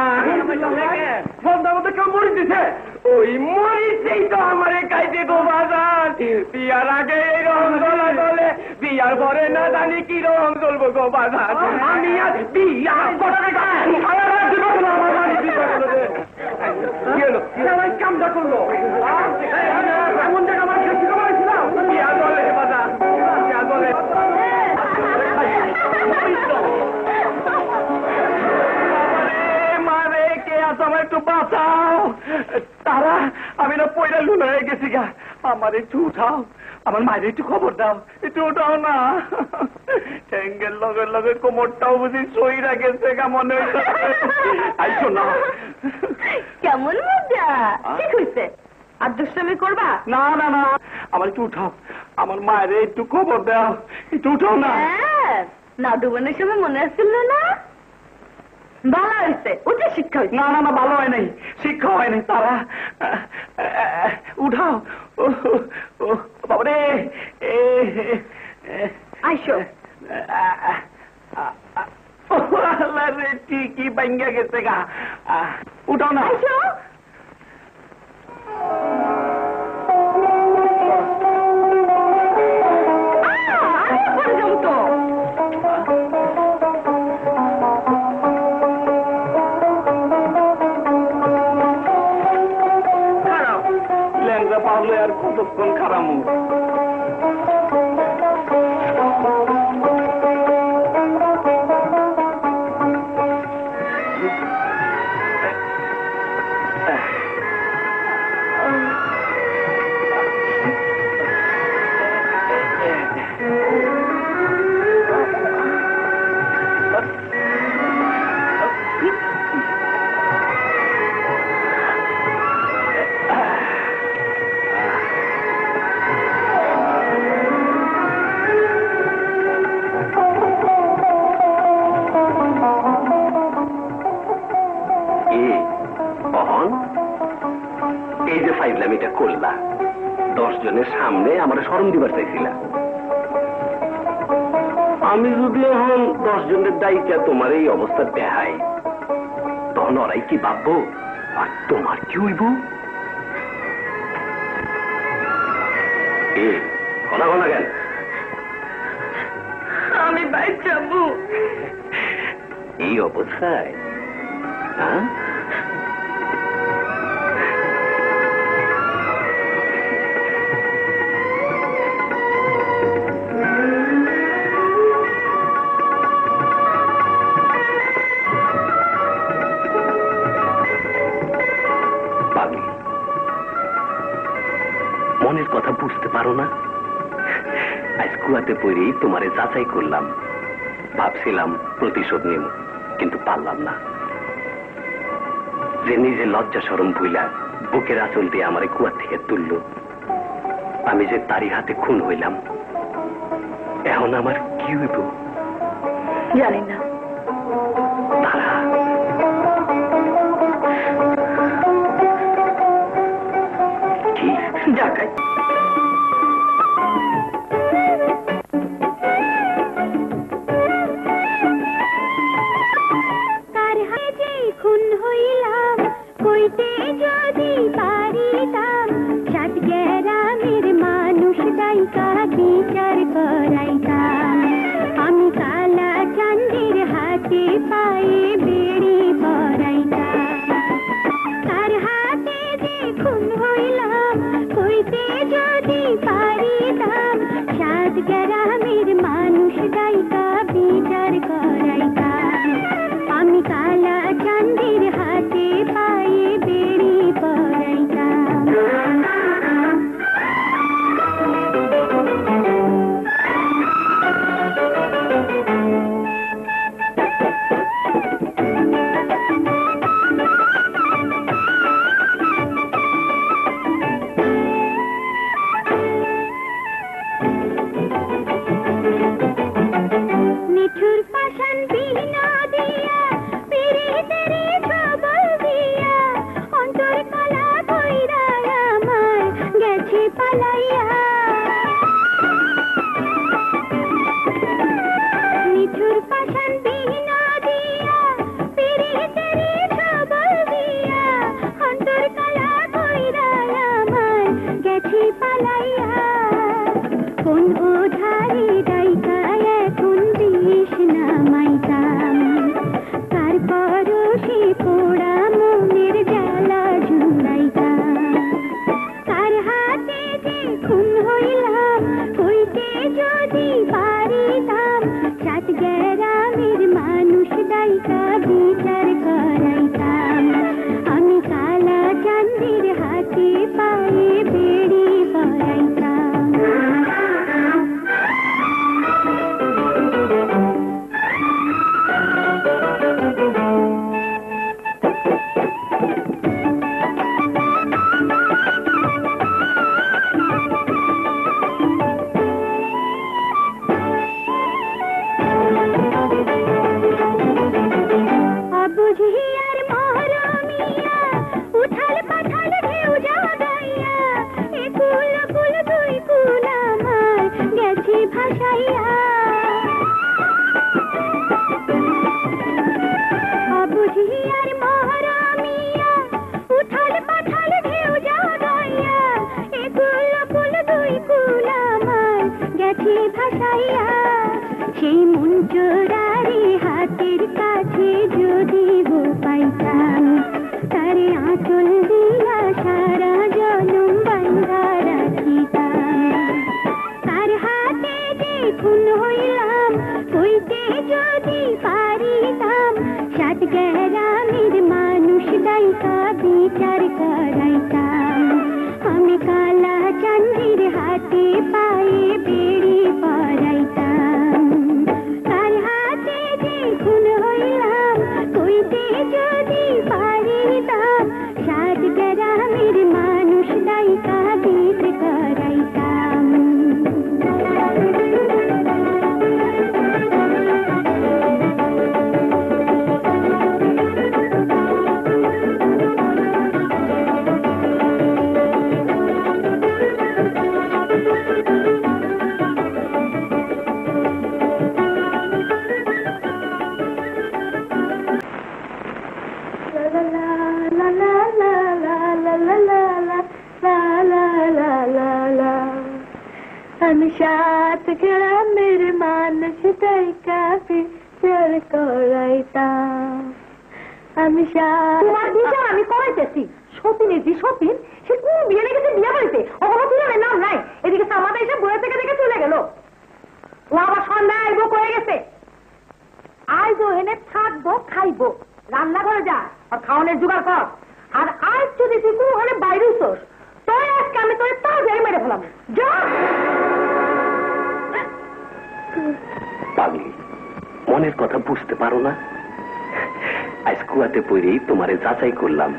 বন্ধা মতো কেউ মরি দিছে ওই মরিতেই তো আমারে গাইতে গো বাজার বিয়ার আগে এই রং চলা চলে বিয়ার পরে না জানি কি রং চলবো গো বাজার আমি আজ বিয়া করতে কামটা করলো এমন জায়গা আমার বিয়া চলে বাজার বিয়া চলে মারে কে আছো আমার একটু বাঁচাও তারা আমি না পয়লা লুল হয়ে গেছি গা আমার একটু উঠাও আমার মায়ের একটু খবর দাও একটু উঠাও না ঠ্যাঙ্গের লগে লগে কোমরটাও বুঝি সইরা গেছে গা মনে হইছে আইসো না
কেমন মজা ঠিক হইছে আর দুষ্টামি করবা
না না না আমার একটু উঠাও আমার মায়ের একটু খবর দাও একটু উঠাও না
না ডুবানোর সময় মনে আসছিল না ভালো হয়েছে উঠে শিক্ষা হয়েছে
না না না ভালো হয় নাই শিক্ষা হয় নাই তারা উঠাও বাবারে
আইসো
ঠিকই ভাঙ্গা গেছে গা উঠাও না
আইসো
ল্যাংরা পাবলে আর কতক্ষণ খারামু এই যে ফাইজলামিটা করলা 10 জনের সামনে আমার শরম দিবার চাইছিলা আমি যদি এখন 10 জনের দায়িত্ব তোমার এই অবস্থা দেখাই তখন ওরাই কি ভাববো আর তোমার কি হইব ঘনা ঘনা কেন
আমি বাইর যাবো
এই অবস্থায় হ্যাঁ মনের কথা বুঝতে পারো না আজ কুয়াতে পড়েই তোমারে যাচাই করলাম ভাবছিলাম প্রতিশোধ নেব কিন্তু পারলাম না যে নিজে লজ্জা শরম ভুইলা বুকের আঁচল দিয়ে আমারে কুয়া থেকে তুলল আমি যে তারই হাতে খুন হইলাম এখন আমার কি হইব
জানি না
তারা কি
ডাকাত হাতে পায়ে বেড়ি পরাইতাম। সেই মন চোরারে হাতের কাছে যদি গো পাইতাম, তারে আঁচল দিয়া সারা জনম বান্ধা রাখিতাম। তার হাতে যে খুন হইলাম, কইতে যদি পারিতাম, সাত গ্রামের মানুষ ডাইকা বিচার করাইতাম। আমি কালা চান্দির হাতে পায়ে বেড়ি পরাইতাম। তার হাতে যে খুন হইলাম, কইতে যদি পারিতাম, সাত গ্রামের মানুষ ডাইকা বিচার করাইতাম। আমি সাত গ্রামের মানুষ ডাইকা বিচার করাইতাম। আমি আমি করাইতেছি সতীনের যে সতীন, সে কোন বিয়ে লেগেছে বিয়ে বাড়িতে, অবতীর্ণের নাম নাই। এদিকে আমাদের এসে বয়ে থেকে দেখে চলে গেল। ও আবার সন্ধ্যায় আইবো করে গেছে। আজ এনে থাকবো, খাইবো, রান্না করে যা আর খাওয়ানোর জোগাড় কর। আর আজ যদি তুই কোনো ওখানে বাইরে উঠোস, তো আজকে আমি তোর তাড়াতাড়ি মেরে ফেলাম। যা
পাগলি, মনের কথা বুঝতে পারো না? আজ কুয়াতে পড়েই তোমারে যাচাই করলাম।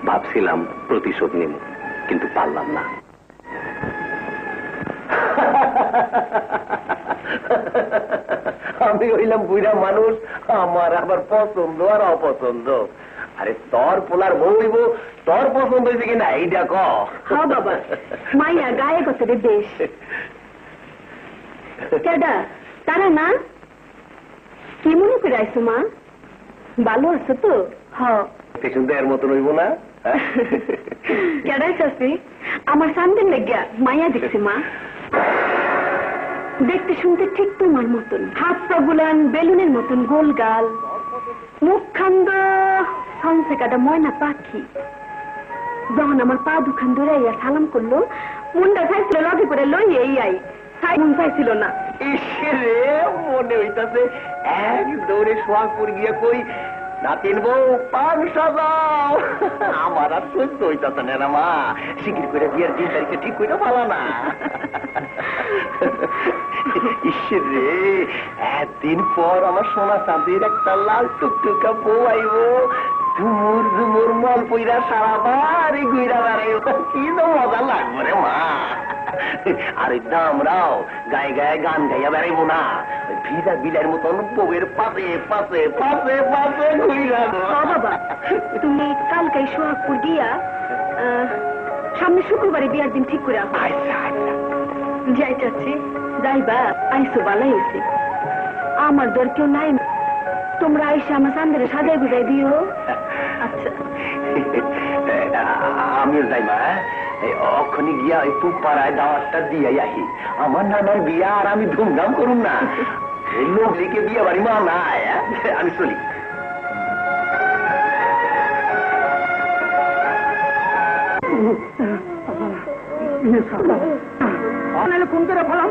ভাবছিলাম প্রতিশোধ নেব, কিন্তু পারলাম না। আমি হইলাম বুড়া মানুষ, আমার আবার পছন্দ আর অপছন্দ। আরে তোর পোলার বউ হইব, তোর পছন্দ হয়েছে কিনা এইটা ক।
হ্যাঁ বাবা, মাইয়া গায়ে কত রে দেশ। কেডা তারা না? কি মনে করে আইসো মা? ভালো আছো তো? হ্যাঁ।
পেছন দেওয়ার মতন হইব না?
কেডাই চাষি? আমার সামনের লেগিয়া মাইয়া দেখছি মা। দেখতে শুনতে ঠিক তোমার মতন, হাত পা গুলান বেলুনের মতন গোল গাল, মুখ খান্দ সংসে কাটা ময়না পাখি। যখন আমার পা দুখান ধরে সালাম করলো, মুন্ডা খাইছিল লগে করে লই এই আই মন চাইছিল না।
ইসরে মনে হইতাছে এক দৌড়ে সোহাগপুর গিয়ে কই, নাতিন বউ পান সাজাও। আমার আর সহ্য হইতাছে না মা, শিগগির করে বিয়ের 3 তারিখে ঠিক করে পালা না। ইসরে একদিন পর আমার সোনা চাঁদির একটা লাল টুকটুকা বউ আইব, ঝুমুর ঝুমুর মল পইরা সারা বাড়ি ঘুরা বেড়াই। কি তো মজা লাগবো রে মা। আর আমরাও গায়ে গায়ে গান গাইয়া বেড়াইবো না, ভিজা বিলের মতন বউয়ের পাশে পাশে পাশে পাশে ঘুরা।
বাবা, তুমি কালকে সোহাগপুর গিয়া সামনে শুক্রবারে বিয়ার দিন ঠিক করে আসো। যাই চাচ্ছি, যাইবা? আইসো বালাই হয়েছে, আমার দর কেউ নাই। তোমরা আইসা আমার সামনে সাজাই বুঝাই দিও। আচ্ছা
আমিও যাই মা, অক্ষণে গিয়া একটু পাড়ায় দাওয়াতটা দিয়ে আহি। আমার নানার বিয়া আর আমি ধুমধাম করুন না, লোক লিখে বিয়ে বাড়ি মা নাই। আমি চলি।
কোন করে ফেলাম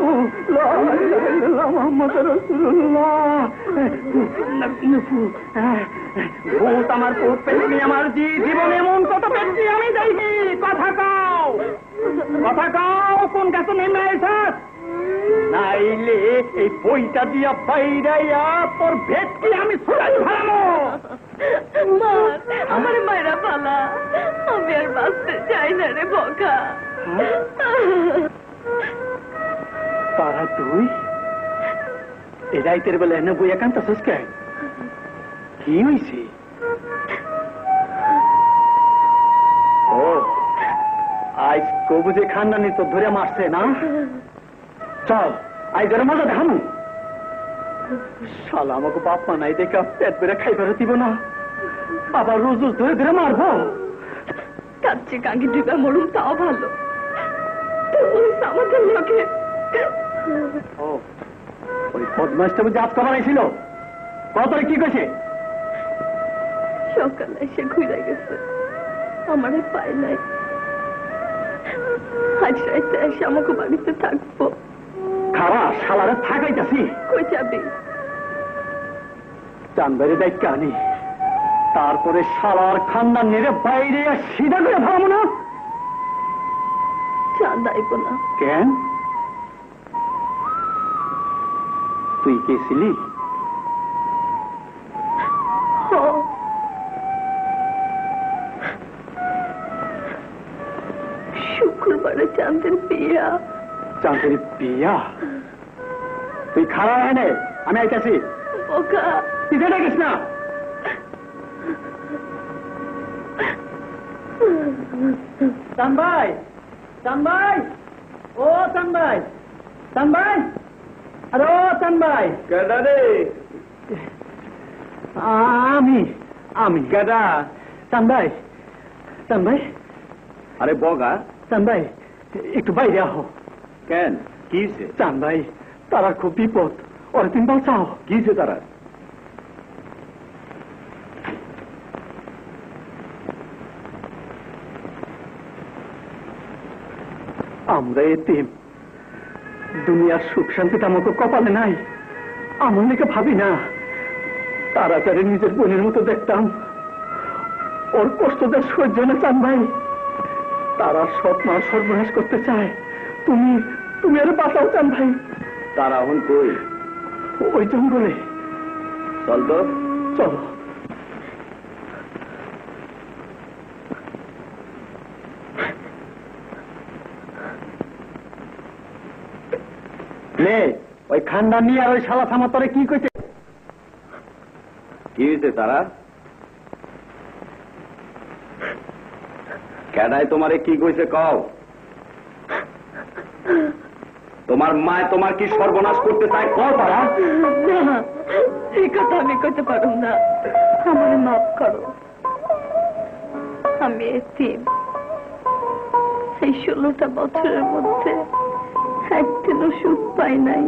আমার পুত পেয়েছি, আমার জীবনে এমন কত পেয়েছি আমি দেখি।
কথা কও, কোন গাছে নেমে আইছাস? নাইলে এই বইটা দিয়া বাইরাইয়া তোর ভেটকি আমি ছুড়াই ফেলামো।
আমার মায়েরা পালা, আমি আর বাঁচতে চাই না রে বকা।
তারা তুই এই রাইতের বেলা এনে বইয়া কান্তাছিস কেন? কি হয়েছে? ও আজ কবুজে খানদানি তো ধরে মারছে না? চল আজ ধরে মজা দেখানো। শালা আমাকে বাপ মা নাই দেখা পেট বেড়ে খাইবার দিব না, আবার রোজ রোজ ধরে ধরে মারবো।
কাঁদছে কাঙ্গি ডুবে মরুম তাও ভালো। আমাদের লোকে
ও ওই বদমাসটা বুঝে আজকে বানাইছিল, কত কি কইছে?
সকালে এসে ঘুরে গেছে, আমার পায় নাই। আজ রাইতে এসে আমাকে বাড়িতে থাকবো।
খারাপ শালারে থাকাইতাছি।
কই যাবি?
চান্দারি দায়িত্ব আনি, তারপরে শালার খান্দান নেড়ে বাইরে সিধা করে ভাবো না।
চাঁদ আইব না।
কেন? তুই গেছিলি?
শুক্রবারে চাঁদের বিয়া।
চাঁদের বিয়া? তুই খারাপ হয় না, আমি আইতাছি।
বোকা
তুই দেখিস না। চান ভাই, চান ভাই, ও চান ভাই, চান ভাই, আরে ও চান ভাই।
কেডা রে?
আমি আমি
কেডা?
চান ভাই, চান ভাই।
আরে বগা,
চান ভাই একটু বাইরে আহো।
কেন কি হয়েছে?
চান ভাই তারা খুব বিপদ, ওরা তুমি বাঁচাও।
কি হয়েছে তারা?
আমরা এতিম, দুনিয়ার সুখ শান্তিটা আমাকে কপালে নাই, আমার নাকি ভাবি না। তাড়াতাড়ি নিজের বোনের মতো দেখতাম, ওর কষ্টটা সহ্য না। চান ভাই তারা সৎ মা সর্বনাশ করতে চায়, তুমি তুমি আরো বাঁচাও চান ভাই।
তারা এখন কই?
ওই জঙ্গলে।
চল তো।
চলো। নে ওই খান্ডা নিয়ে আর ওই শালা থামা তোরে কি কইতে?
কি হয়েছে তারা? কেডায় তোমারে কি কইছে কও? তোমার মায় তোমার কি সর্বনাশ করতে চায় কও তারা?
না, এই কথা আমি কইতে পারুম না। আমার মাফ করো, আমি এতিম। এই 16টা বছরের মধ্যে একদিনও সুখ পাই নাই।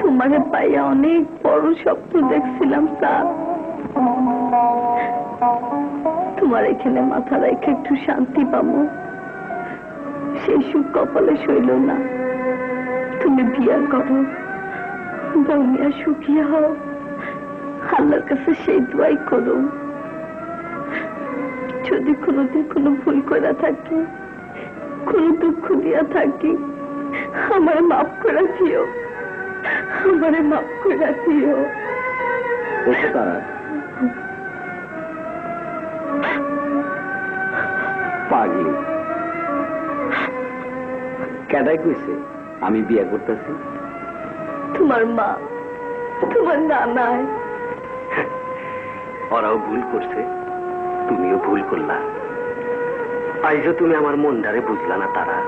তোমারে পাইয়া অনেক বড় স্বপ্ন দেখছিলাম স্যার। তোমার এখানে মাথা রেখে একটু শান্তি পাবো, সেই সুখ কপালে সইল না। তুমি বিয়া করো, বৌমিয়া সুখী হও, আল্লাহর কাছে সেই দোয়াই করো। যদি কোনোদিন কোনো ভুল করে থাকি, কোনো দুঃখ দিয়া থাকি, আমারে মাফ করে দিও, আমারে মাফ করে দিও।
দেখো তারা পাগলি। কেডাই কইছে আমি বিয়ে করতেছি?
তোমার মা, তোমার নানায়।
ওরাও ভুল করছে, তুমিও ভুল করলা। আইজও তুমি আমার মনটারে বুঝলা না তারা।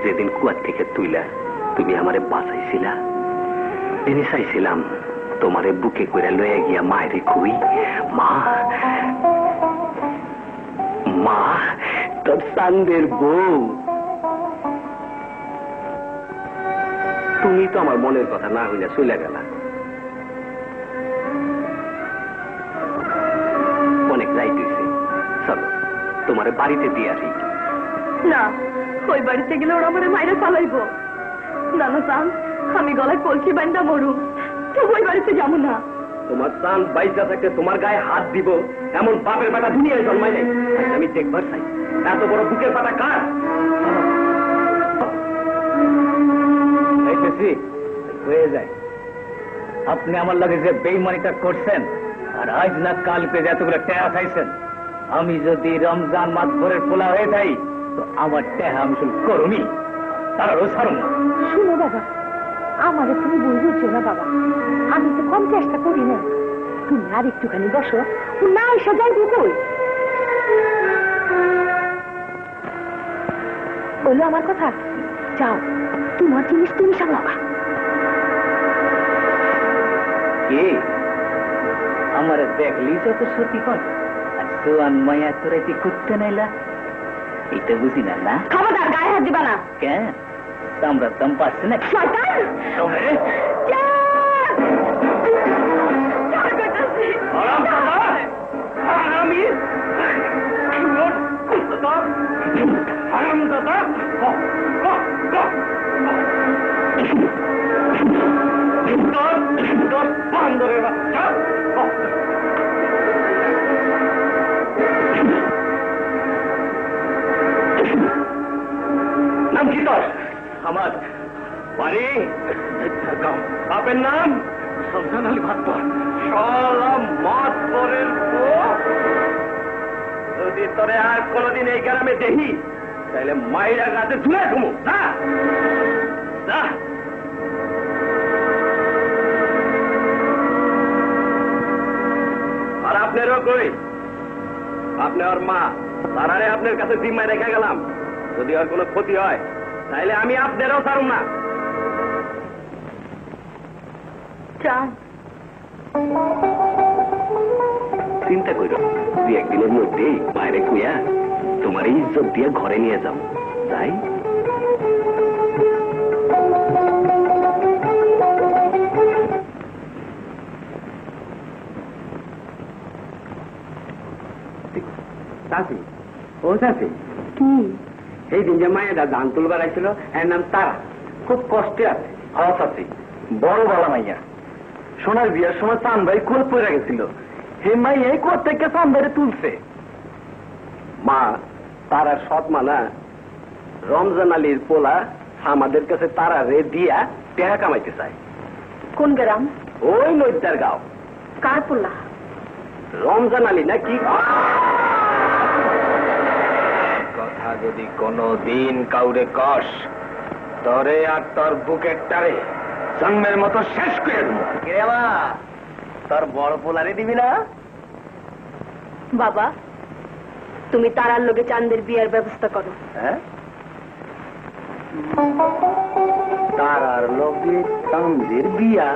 যেদিন কুয়ার থেকে তুইলা তুমি আমারে বাঁচাইছিলা, এনে চাইছিলাম তোমারে বুকে করে লয়ে গিয়া মায়েরে কই, মা মা তোর চান্দের বউ। তুমি তো আমার মনের কথা না হইলে চলে গেলা। অনেক রাইট হইছে, চলো তোমারে বাড়িতে দিয়ে আসি।
না, ওই বাড়িতে গেলে ওরা আমার মাইরে পালাইব। না না জান, আমি গলায় কলসি বান্ধা মরু, তো ওই বাড়িতে যাবো না।
তোমার চান বাইচা থাকতে তোমার গায়ে হাত দিব এমন বাপের বেটা দুনিয়ায় জন্মায় নাই। আমি দেখবার চাই এত বড় বুকের পাটা কার। হয়ে যায় আপনি আমার লাগে যে বেইমানিটা করছেন আর আজ না কালকে যতগুলো টেহা খাইছেন, আমি যদি রমজান মাতবরের পোলা হয়ে যাই তো আমার টেহা আমি শুধু করুনি তারও ছাড়ুন না।
শুনো বাবা, আমারে তুমি ভুল বুঝছো না বাবা, আমি তো কম চেষ্টা করি না। তুমি আর একটুখানি বসো, না এসে যাই কই বলো আমার কথা। যাও, তোমার জিনিস তুমি সামলাবা।
কে আমার দেখলি যত সত্যি হয় আর সোয়ান মায়া তোরাইতে করতে নাইলা, এটা বুঝি না। না
খবরদার গায়ে হাত দিবা না।
কেন আমরা দম পাচ্ছে না?
শয়তান!
নাম কি তোর? আমার বাড়ি বাপের নাম সুলতান আলী মাতবর। শালা মাতবরের যদি তোরে আর কোনদিন এই গ্রামে দেখি তাহলে মায়েরা গাছে ঝুলে ঘুমো না। আর আপনারও কই, আপনি আর মা তারারে আপনার কাছে জিম্মায় রেখে গেলাম। যদি আর কোনো ক্ষতি হয় তাহলে আমি আপনারও ছাড়ুম না। চিন্তা করো, দুই একদিনের মধ্যেই বাইরে কুয়া তোমার ইজ্জত দিয়ে ঘরে নিয়ে যাও। তাই ও চাষি
কি
এই দিন যে মায়েরা ধান তুলবার আসছিল, এর নাম তারা, খুব কষ্টে আছে। হওয়া চাষি বড় বালা মাইয়া, সোনার বিয়ার সময় চান ভাই কুয়াত পড়ে গেছিল, হে মাই এই কুয়ার থেকে চান ভাইরে তুলছে। মা তারা সৎ মানা রমজান আলীর পোলা আমাদের কাছে তারা রে দিয়া টেহা কামাইতে চায়।
কোন গ্রাম?
ওই নৈদার গাঁও।
কার পোলা?
রমজান আলী নাকি? কথা যদি কোনো দিন কাউরে কস তরে আর তোর বুকের টারে জন্মের মতো শেষ করে দেবো। তোর বড় পোলারে দিবি না?
বাবা, তুমি তারার লোকে চাঁদের বিয়ার ব্যবস্থা করো।
হ্যাঁ, তারার লোকে চাঁদের বিয়া?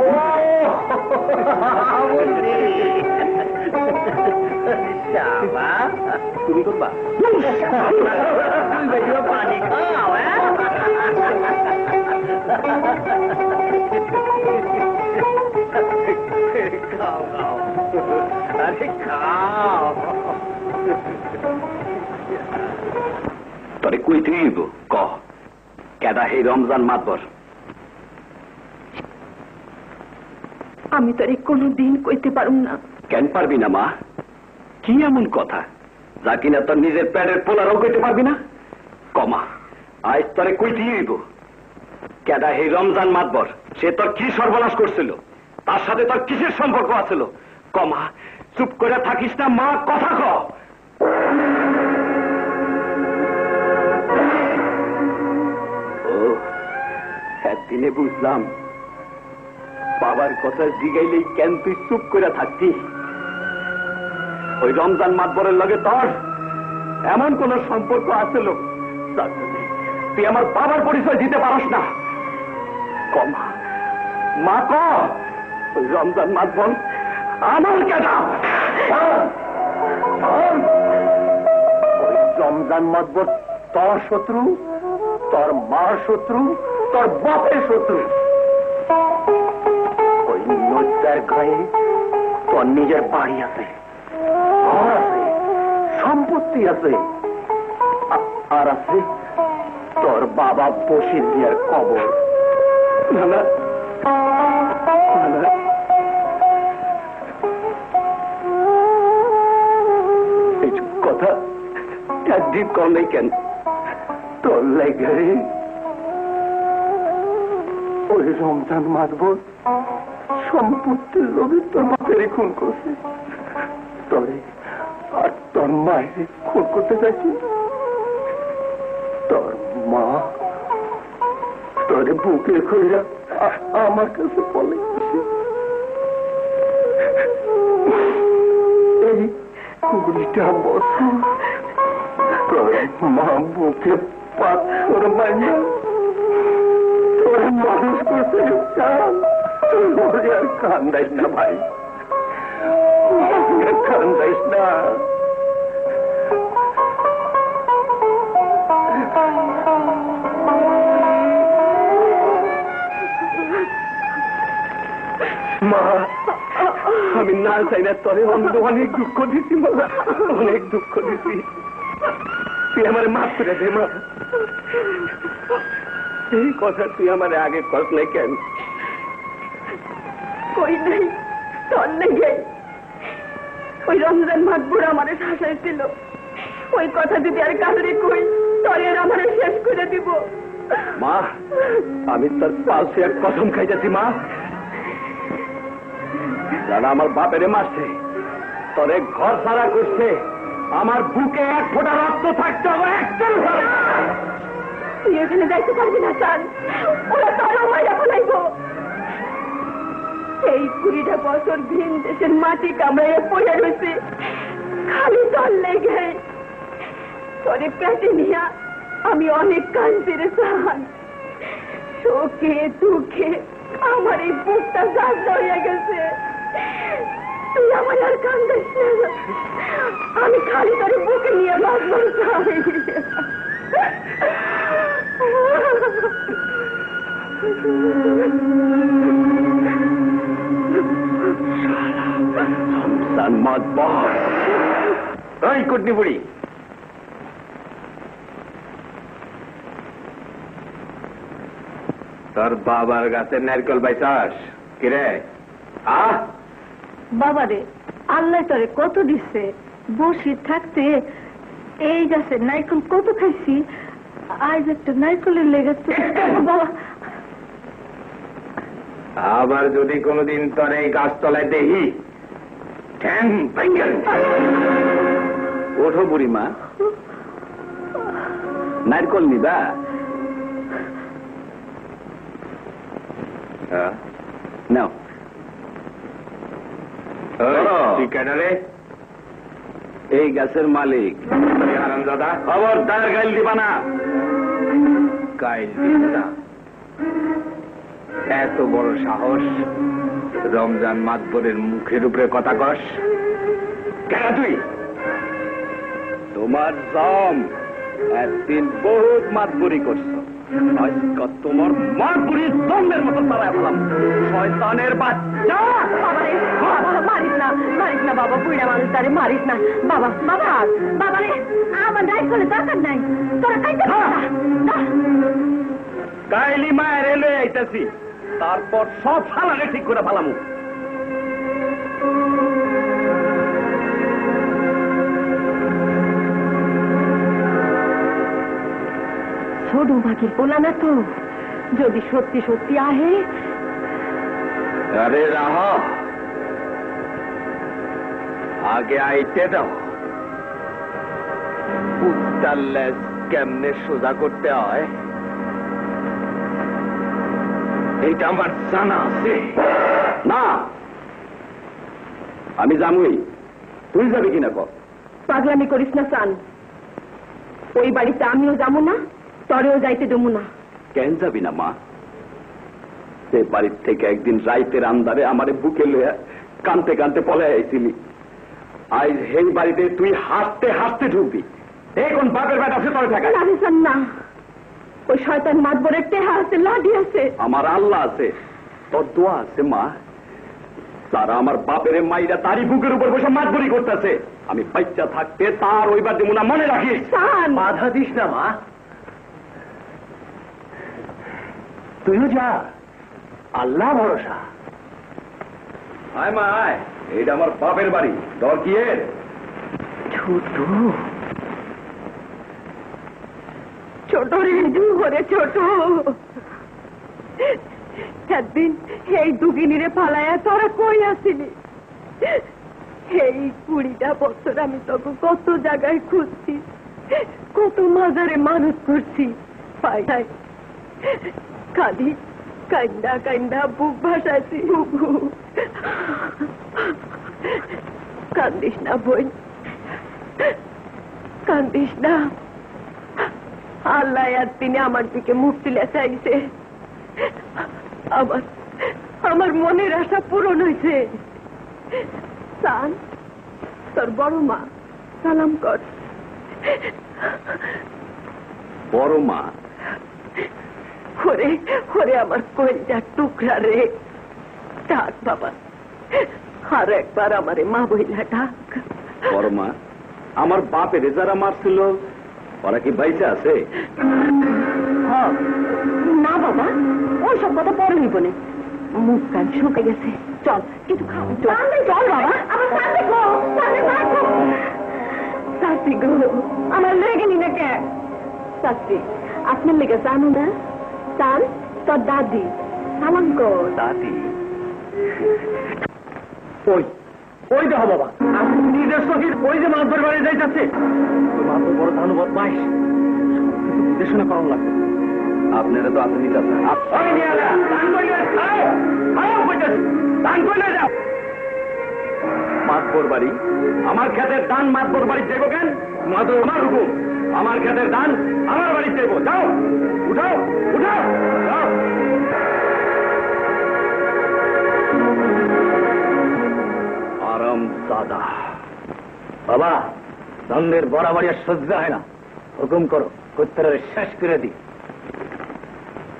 ও তুমি করবা? পানি খাও। খাও খাও, আরে খাও। তরে কইতে হইব ক কেডা হে রমজান মাতবর?
আমি তোরে কোনদিন কইতে পারুম না।
কেন পারবি না মা? কি এমন কথা যা কিনা তোর নিজের প্যাডের পোলারও কইতে পারবি না? কমা, আজ তোরে কইতে হইব কেডা হে রমজান মাতবর? সে তোর কি সর্বনাশ করছিল? তার সাথে তোর কিসের সম্পর্ক আছিল? কমা, চুপ করে থাকিস না মা, কথা ক। ও একদিনে বুঝলাম বাবার কথা জিগাইলেই কেন তুই চুপ করে থাকতি। ওই রমজান মাতবরের লগে তোর এমন কোন সম্পর্ক আছিল তুই আমার বাবার পরিচয় দিতে পারস না? কমা মা, ক ওই রমজান মাতবর আমার কেডা? ওই রমজান মাতবর তোর শত্রু, তোর মার শত্রু, তোর বাপের শত্রু। ওই নৈদার গায়ে তোর নিজের বাড়ি আছে, ঘর আছে, সম্পত্তি আছে, আর আছে তোর বাবা বসির দিয়ার কবর। এইসব কথা একদিন কম নেই কেন? তোর লাগে ওই রমজান মাতবর সম্পত্তির লোভে তোর বাপেরে খুন করছে, তবে আর তোর মায়ের খুন করতে চাইছি। তোর মা তোরে বুকে খুঁজা আমার কাছে বলে এই কুড়িটা বছর তোর মা বুকে পাথর মাইনা তোর মানুষ করতে চান। আর কান্দাইস না ভাই, কান্দাইস না। মা, আমি না চাই না তোরে অনেক দুঃখ দিছি, মা, অনেক দুঃখ দিছি। তুই আমার মাফ করে দে মা। এই কথা তুই আমার আগে কস নাই কেন?
কই নাই, তোর লেগে ওই রমজান মাতবর আমারে শাসাইছিল। ওই কথা যদি আর কাউরে কই তোরে আর আমারে শেষ করে দিব।
মা, আমি তোর পাশে এক কসম খাইতেছি মা, যারা আমার বাপেরে মারছে, তোরে ঘর ছাড়া করছে, আমার বুকে এক ফোঁটা রক্ত থাকতে হবে।
তুই এখানে যাইতে পারবি না চান, ওরা তারও মাইরা ফেলাইব। এই 20টা বছর ভিন দেশের মাটি কামড়াইয়া পড়ে রয়েছে খালি তোর লেগে। তোরে পেটে নিয়া আমি অনেক কাঁদছি রে চান। শোকে দুঃখে আমার এই বুকটা জাজা হয়ে গেছে। তুই আমার আর কান্দিস না, আমি খালি তোর বুকে নিয়ে বাঁচব চাই।
এই কুটনি বুড়ি, তোর বাবার গাছের নারকেল বাইচাস কিরে?
বাবারে, আল্লাহ তোরে কত দিচ্ছে, বসে থাকতে এই গাছের নারকেল কত খাইছি। আজ একটা নারকেলের লেগেছে বাবা।
আবার যদি কোনদিন তোর এই গাছতলায় দেখি, ওঠো বুড়িমা, নারকল নিবা? নাও। এই গাছের মালিক দাদা, খবরদার গাইল দিবা না। গাইল দিব না? এত বড় সাহস, রমজান মাতবরের মুখের উপরে কথা কস কেন তুই? তোমার জম একদিন বহুত মাতবরি করছো, আজকাল তোমার মাতবরির জমের মতো তারাই বললাম। শয়তানের বাচ্চা!
মারিস না, মারিস না বাবা, বুড়া মানুষ তারে মারিস না বাবা। বাবা, বাবা রে, আমার নারকেলে দরকার নাই, তোরা খাইতে
কাইলি মায়ের এলে আইতাছি, তারপর সব সালারে ঠিক করে ফেলামু।
ছোট বাকি বলা না তো, যদি সত্যি সত্যি আহে।
আরে রাহ, আগে আইতে দাও। কুত্তার লেজ কেমনে সোজা করতে হয় এইটা আমার জানা আছে। না, আমি যামুই, তুই যাবি কিনা কর।
পাগলামি করিস না চান, ওই বাড়িতে আমিও যাবো না, তরেও যাইতে দেবো না।
কেন যাবি না মা? সে বাড়ির থেকে একদিন রাইতের আন্দারে আমারে বুকে লইয়া কানতে কানতে পলে আইছিলি। আজ এই বাড়িতে তুই হাসতে হাসতে ঢুকবি। এখন বাপের বেটা সে তরে থাকে
না, ওই শয়তান মাতবরের টেহা আছে, লাঠি আছে,
আমার আল্লাহ আছে, তোর দোয়া আছে মা। তারা আমার বাপের মাইরা তারই বুকের উপর বসে মাতবরি করতেছে। আমি বাচ্চা থাকতে তার ওই বাদ দেবো না, মনে রাখিস। বাধা দিস না মা, তুইও যা, আল্লাহ ভরসা। আয় মা আয়, এইটা আমার বাপের বাড়ি, ডর কি এর?
ছোট ছোট রে ঘরে ছোট একদিন এই দুগিনীরে ফালাইয়া তোরা কই আসিনি? এই 20টা বছর আমি তোকে কত জায়গায় খুঁজছি, কত মাজারে মানুষ করছি, পাই নাই। খালি কান্দা কান্দা বুক ভাসাইছি। কান্দিস না বোন, কান্দিস না। আল্লাহ আর তিনি আমার দিকে মুখ তুলে চাইছে। আমার মনের আশা পূরণ হয়েছে। সান, তোর বড় মা সালাম কর।
বড় মা?
ওরে ওরে আমার কইটা টুকরা রে, ডাক বাবা, আর একবার আমারে মা বইলা ডাক।
বড় মা, আমার বাপের যারা মারছিল ওরা কি বাইসে আছে?
না বাবা, ওই সব কথা পরে নিব না, মুখ কান শুকে গেছে। চল কিছু খাও, চল বাবা। শাস্তি গো, আমার লেগে নি না কে? শাস্তি আপনার লেগে জানো না? চাল তোর দাদি সালাম কর।
দাদি?
ওই ওই দেখো বাবা, নিজের সখীর ওই যে মাতবর বাড়ি যাইতেছে। মাতবর বড় ধন্যবাদ মাইস, দেশনা করার লাগবে।
আপনারা তো আসেনি চাচা। মাতবর বাড়ি? আমার ক্ষেতের দান মাতবর বাড়ি দেবো কেন? মাতবর আমার হুকুম, আমার ক্ষেতের দান আমার বাড়ি দেবো। যাও, উঠাও উঠাও, যাও। আরাম দাদা।
বাবা, দ্বন্দ্বের বরাবরই আর সহ্য হয় না, হুকুম করো, কুত্তরের শেষ করে দি।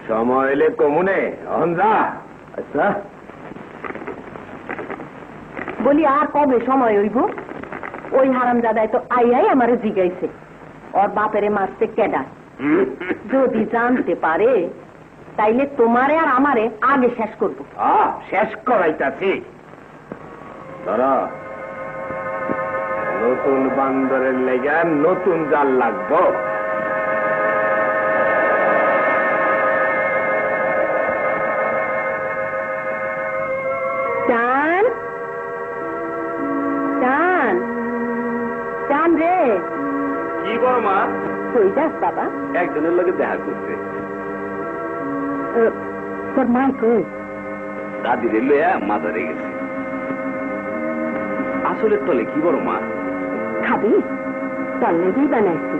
সময় এলে কমুনে অন্ধা।
আচ্ছা,
বলি আর কবে সময় হইব? ওই হারামজাদায় তো আইয়াই আমারে জিগাইছে ওর বাপেরে মারছে কেডা। যদি জানতে পারে তাইলে তোমারে আর আমারে আগে শেষ করবো।
শেষ করাইতাছি। ধরো, নতুন বান্দরের লেগে নতুন জাল লাগবো।
চান চান চান রে,
কি বড় মা?
কই যাস বাবা?
একজনের লোকে দেখা করছে।
তোর মা কই?
দাদির লইয়া মাজারে গেছে। আসলে তলে কি বড় মা?
খাবি? তোর লেগেই বানাইছি,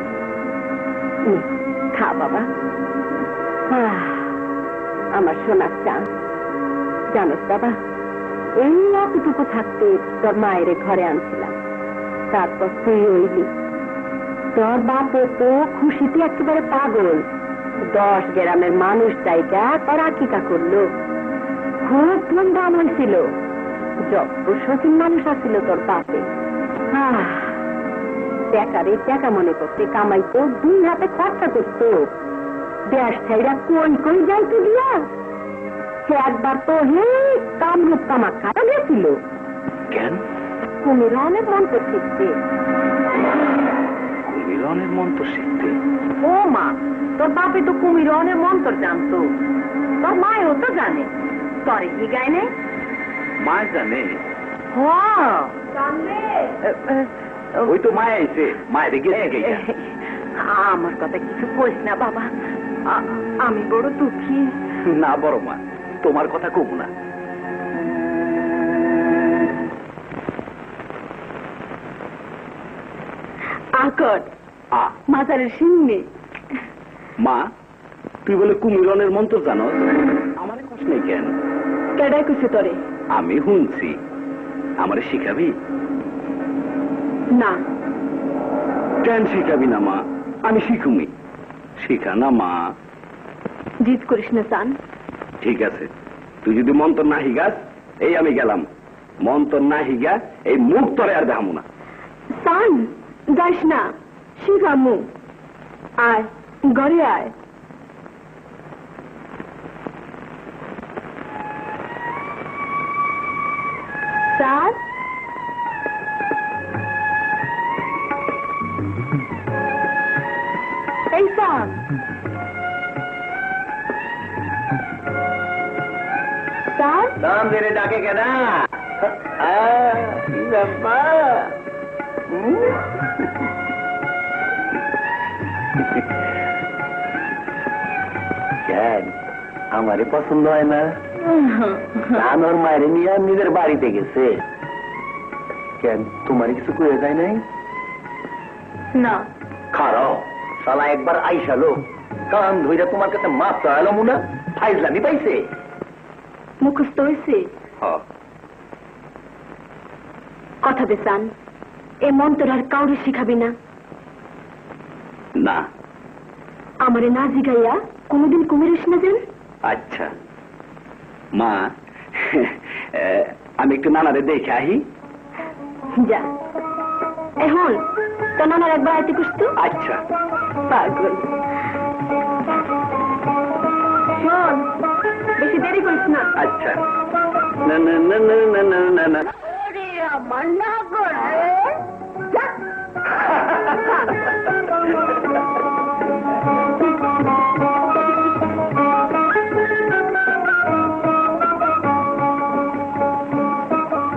খা বাবা। আমার সোনার চান, জানোস বাবা, এই এতটুকু থাকতে তোর মায়ের ঘরে আনছিলাম, তারপর তুই হইলি। তোর বাপও তো খুশিতে একেবারে পাগল। 10 গ্রামের মানুষ জায়গা তোর আকিকা করলো, খুব ধুমধাম হয়েছিল। যত শৌখিন মানুষ আসছিল তোর বাপে। টাকারে টাকা মনে করতে কামাইতো, 2 হাতে খরচা করতো। দেশ ছাইরা কই কই যাইতো দিয়া। সে একবার তো হে কামরূপ কামাখ্যা গেছিল।
কেন?
কুমিরনের মন্ত্র শিখতে।
কুমিরনের মন্ত্র শিখতে?
ও মা, তোর বাপে তো কুমিরনের মন্ত্র জানতো, তোর মায়ও তো জানে। তরে কি গায় নেই?
মা জানে? ওই তো মায় আইছে, মায়ের গেছে।
আমার কথা কিছু কইস না বাবা, আমি বড় দুঃখী।
না বড় মা, তোমার কথা কম না।
আকট মাজারের সিংহে।
মা, তুই বলে কুমিরনের মন্ত্র জানো? আমার কষ্ট নেই কেন?
কেডাই কইছে তোরে?
আমি শুনছি। আমারে শিখাবি?
না।
কেন শিখাবি না মা? আমি শিখুমি। শিখা না মা।
জিদ করিস না চান।
ঠিক আছে, তুই যদি মন্ত্র না হিগাস, এই আমি গেলাম। মন্ত্র না হিগা এই মুখ তরে আর দেখামু না।
চান যাইস না, শিখামু। আয় ঘরে আয়। চান শোন
দাম ধরে ডাকে কেনা কি ব্যাপার কেন আমারে পছন্দ হয় না ওর মায়ের নিয়ে নিজের বাড়িতে গেছে কেন তোমার কিছু করে যায় নাই
না
খারাও শালা একবার আইসালো কান ধইরা তোমার কাছে মাপ চাইলো মুনা ফাইজলামি পাইছে
মুখস্থ হয়েছে কথা বেসান এ মন্ত্র আর কাউরে শিখাবি না
না
আমারে না জিগাইয়া কোনদিন কুমিরিস না যেন
আচ্ছা মা আমি একটু নানারে দেখে আহি
যা এখন তো নানার একবার আইতে করতো
আচ্ছা
পাগল শোন বেশি দেরি করিস না
আচ্ছা না না না না না না না না
আমার না করে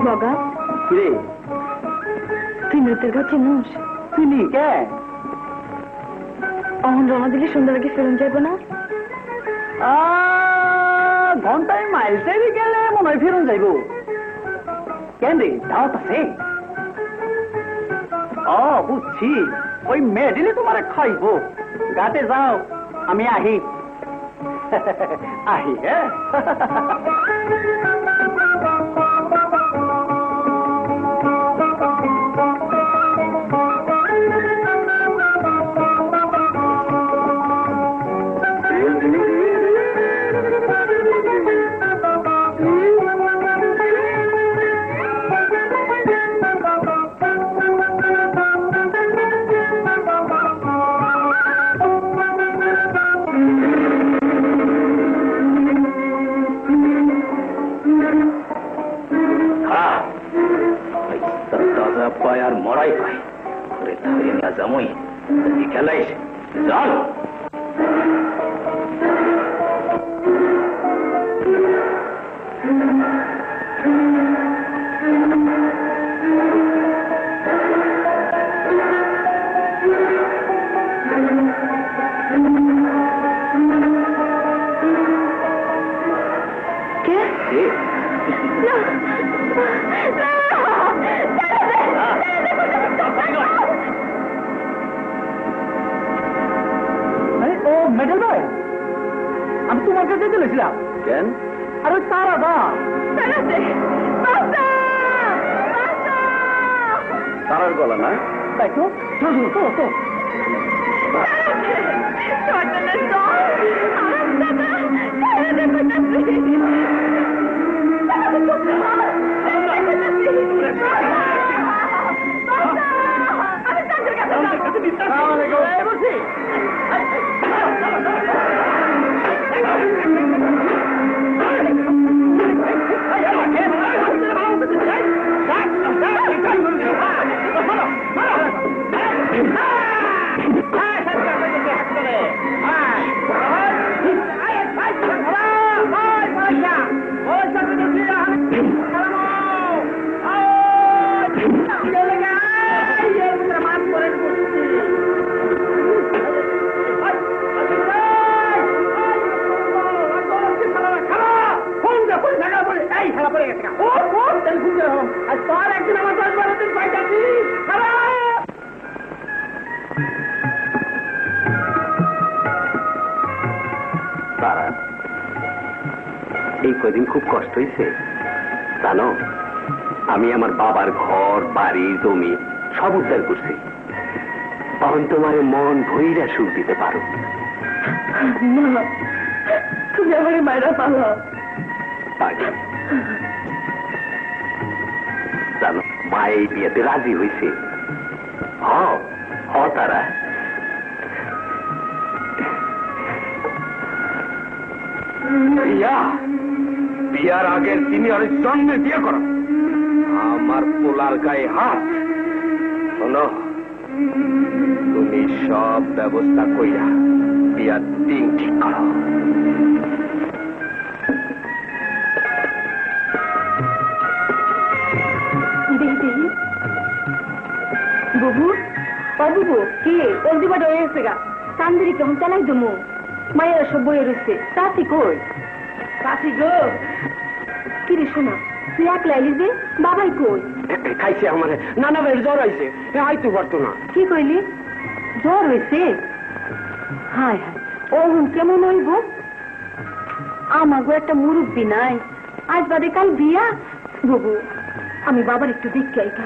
বাবা
রে
তুই নৃত্যের কাছে নোস
চিনি কে
অহন রওনা দিলে সন্ধ্যা আগে ফেরন যাইব না
ঘন্টায় মাইল চাইলে গেলে মনে হয় ফেরন যাইব কেন রে দাওয়াত আছে বুঝছি ওই মেডিলে তোমার খাইব গাতে যাও আমি আহি আহি হ্যাঁ আর মরাই পাই ঘরে ধরে না জামই খেলাইস চল মেডেল ভাই আমি তোমার কাছে চলেছিলাম কেন আর ওই তারা দা তারার গলা না তাই তো এই কদিন খুব কষ্ট হয়েছে জানো আমি আমার বাবার ঘর বাড়ি জমি সব উদ্ধার করছি তখন তোমার মন ভইরা সুখ দিতে পারো
তুমি আমার মায়েরা পালো
জানো মা এই বিয়েতে রাজি হয়েছে তারা বিয়ার আগের তিনি আর জন্মে বিয়ে করো আমার পোলার গায়ে হাত শোনো
তুমি সব ব্যবস্থা কইরা বিয়ার দিন ঠিক করো।
বুবু ও বুবু কি জলদি বাট হয়ে গেছে গা তান্দিরি কেমন চালাই দমু মায়েরা সব বইয়ে রয়েছে চাচি কই চাচি গো কিরে শোনা তুই একলা এলি যে বাবাই কই
খাইছে আমার নানা ভাইয়ের জ্বর আইছে আইতে পারতো না।
কি কইলি জ্বর হয়েছে? হায় হায় ও কেমন হইব? আমাগো একটা মুরব্বী নাই, আজ বাদে কাল বিয়া। বুবু আমি বাবার একটু দেখতে আইতা।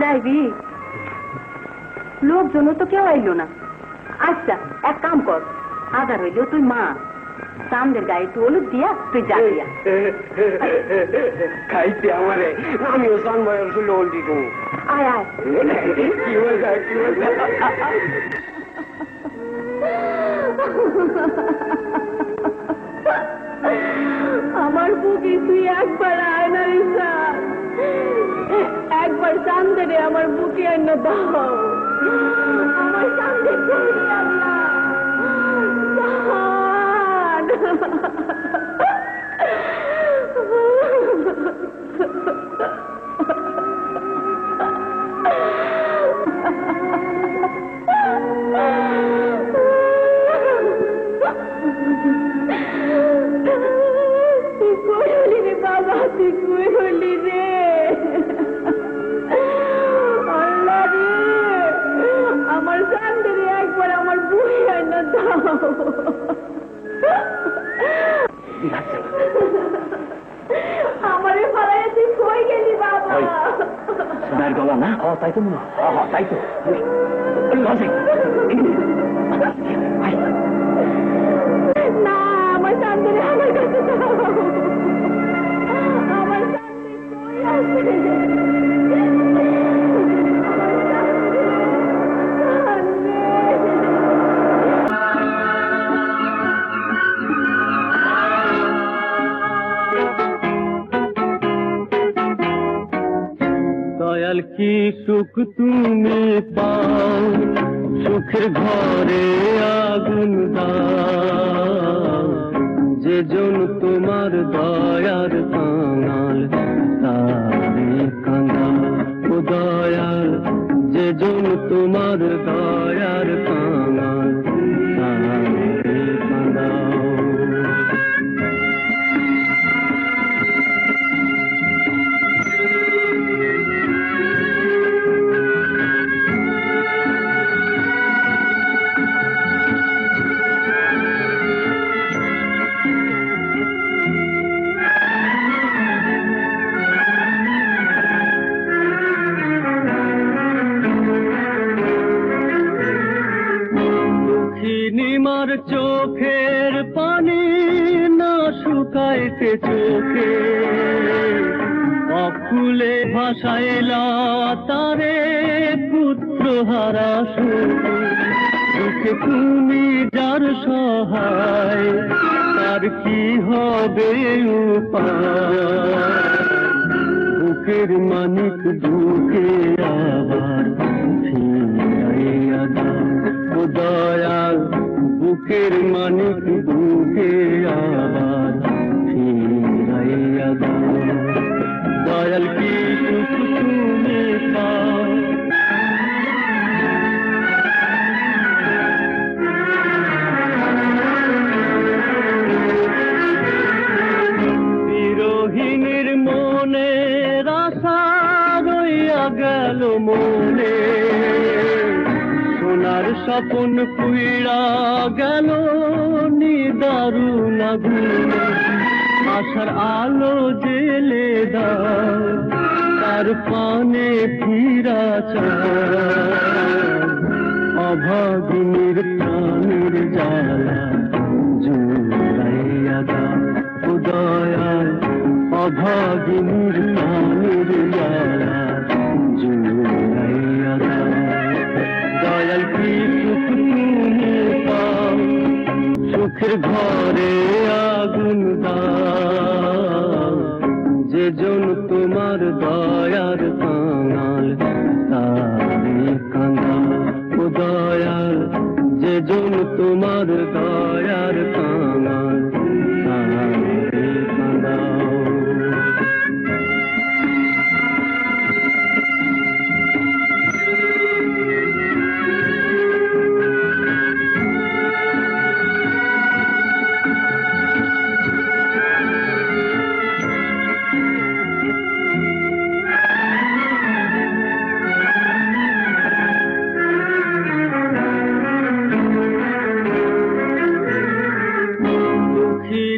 যাইবি? লোকজন তো কেউ আইলো না। আচ্ছা এক কাম কর, আদার হইলেও তুই মা, চান্দের গায়ে একটু হলুদ দিয়া তুই যা দিয়া
খাইছে আমারে, আমিও চান ভাইয়ের শুলে হল দিত।
আয় আয়।
কি মজা কি মজা।
আমার বুকে তুই একবার আয় না রিসা, একবার চান্দে আমার বুকে এনে দাও। আমার চান্দে বাবা তুই কই হলি রে? আল্লাহ রে, আমার চান্দে একবার আমার বুকে এনে দাও। আমারে ফালাই তুই কই গেলি বাবা?
সোনার গলা না? তাই তো মনে হয়, তাই তো।
না আমার চান্দরে আমার কাছে দাও। আমার চান্দে কই আছে?
দয়াল কি সুখ তুমি পাও, সুখের ঘরে আগুন দাও, যে জন তোমার দয়ার কাঙাল তারে কাঁদাও। ও দয়াল, যে জন তোমার দয়ার কাঙাল তারে কাঁদাও। নিমার চোখের পানি না শুকাইতে চোখে, অকুলে ভাসাইলা তারে পুত্র হারা সুখে। তুমি যার সহায় তার কি হবে উপায়? বুকের মানিক দুঃখে আবার ফিরাইয়া দাও। ও দয়াল, বুকের মানিক বুকে আবার ফিরাইয়া দাও। দয়াল কি সুখ তুমি পাও, বিরোহিনীর মনে আশা রইয়া গেল মনে, সোনার স্বপন পুইড়া গেল নিদারুণ আগুনে। আশার আলো জেলে দাও, তার পানে ফিরা চায়। অভাগিনীর প্রাণের জ্বালা জুড়াইয়া দাও। ও দয়াল, অভাগিনীর প্রাণের জ্বালা জুড়াইয়া দাও। দয়াল কি সুখ তুমি পাও, সুখের ঘরে আগুন দাও, যে জন তোমার দয়ার কাঙাল তারে কাঁদাও। তোমার দয়ার কাঙাল আমারে কাঁদাও।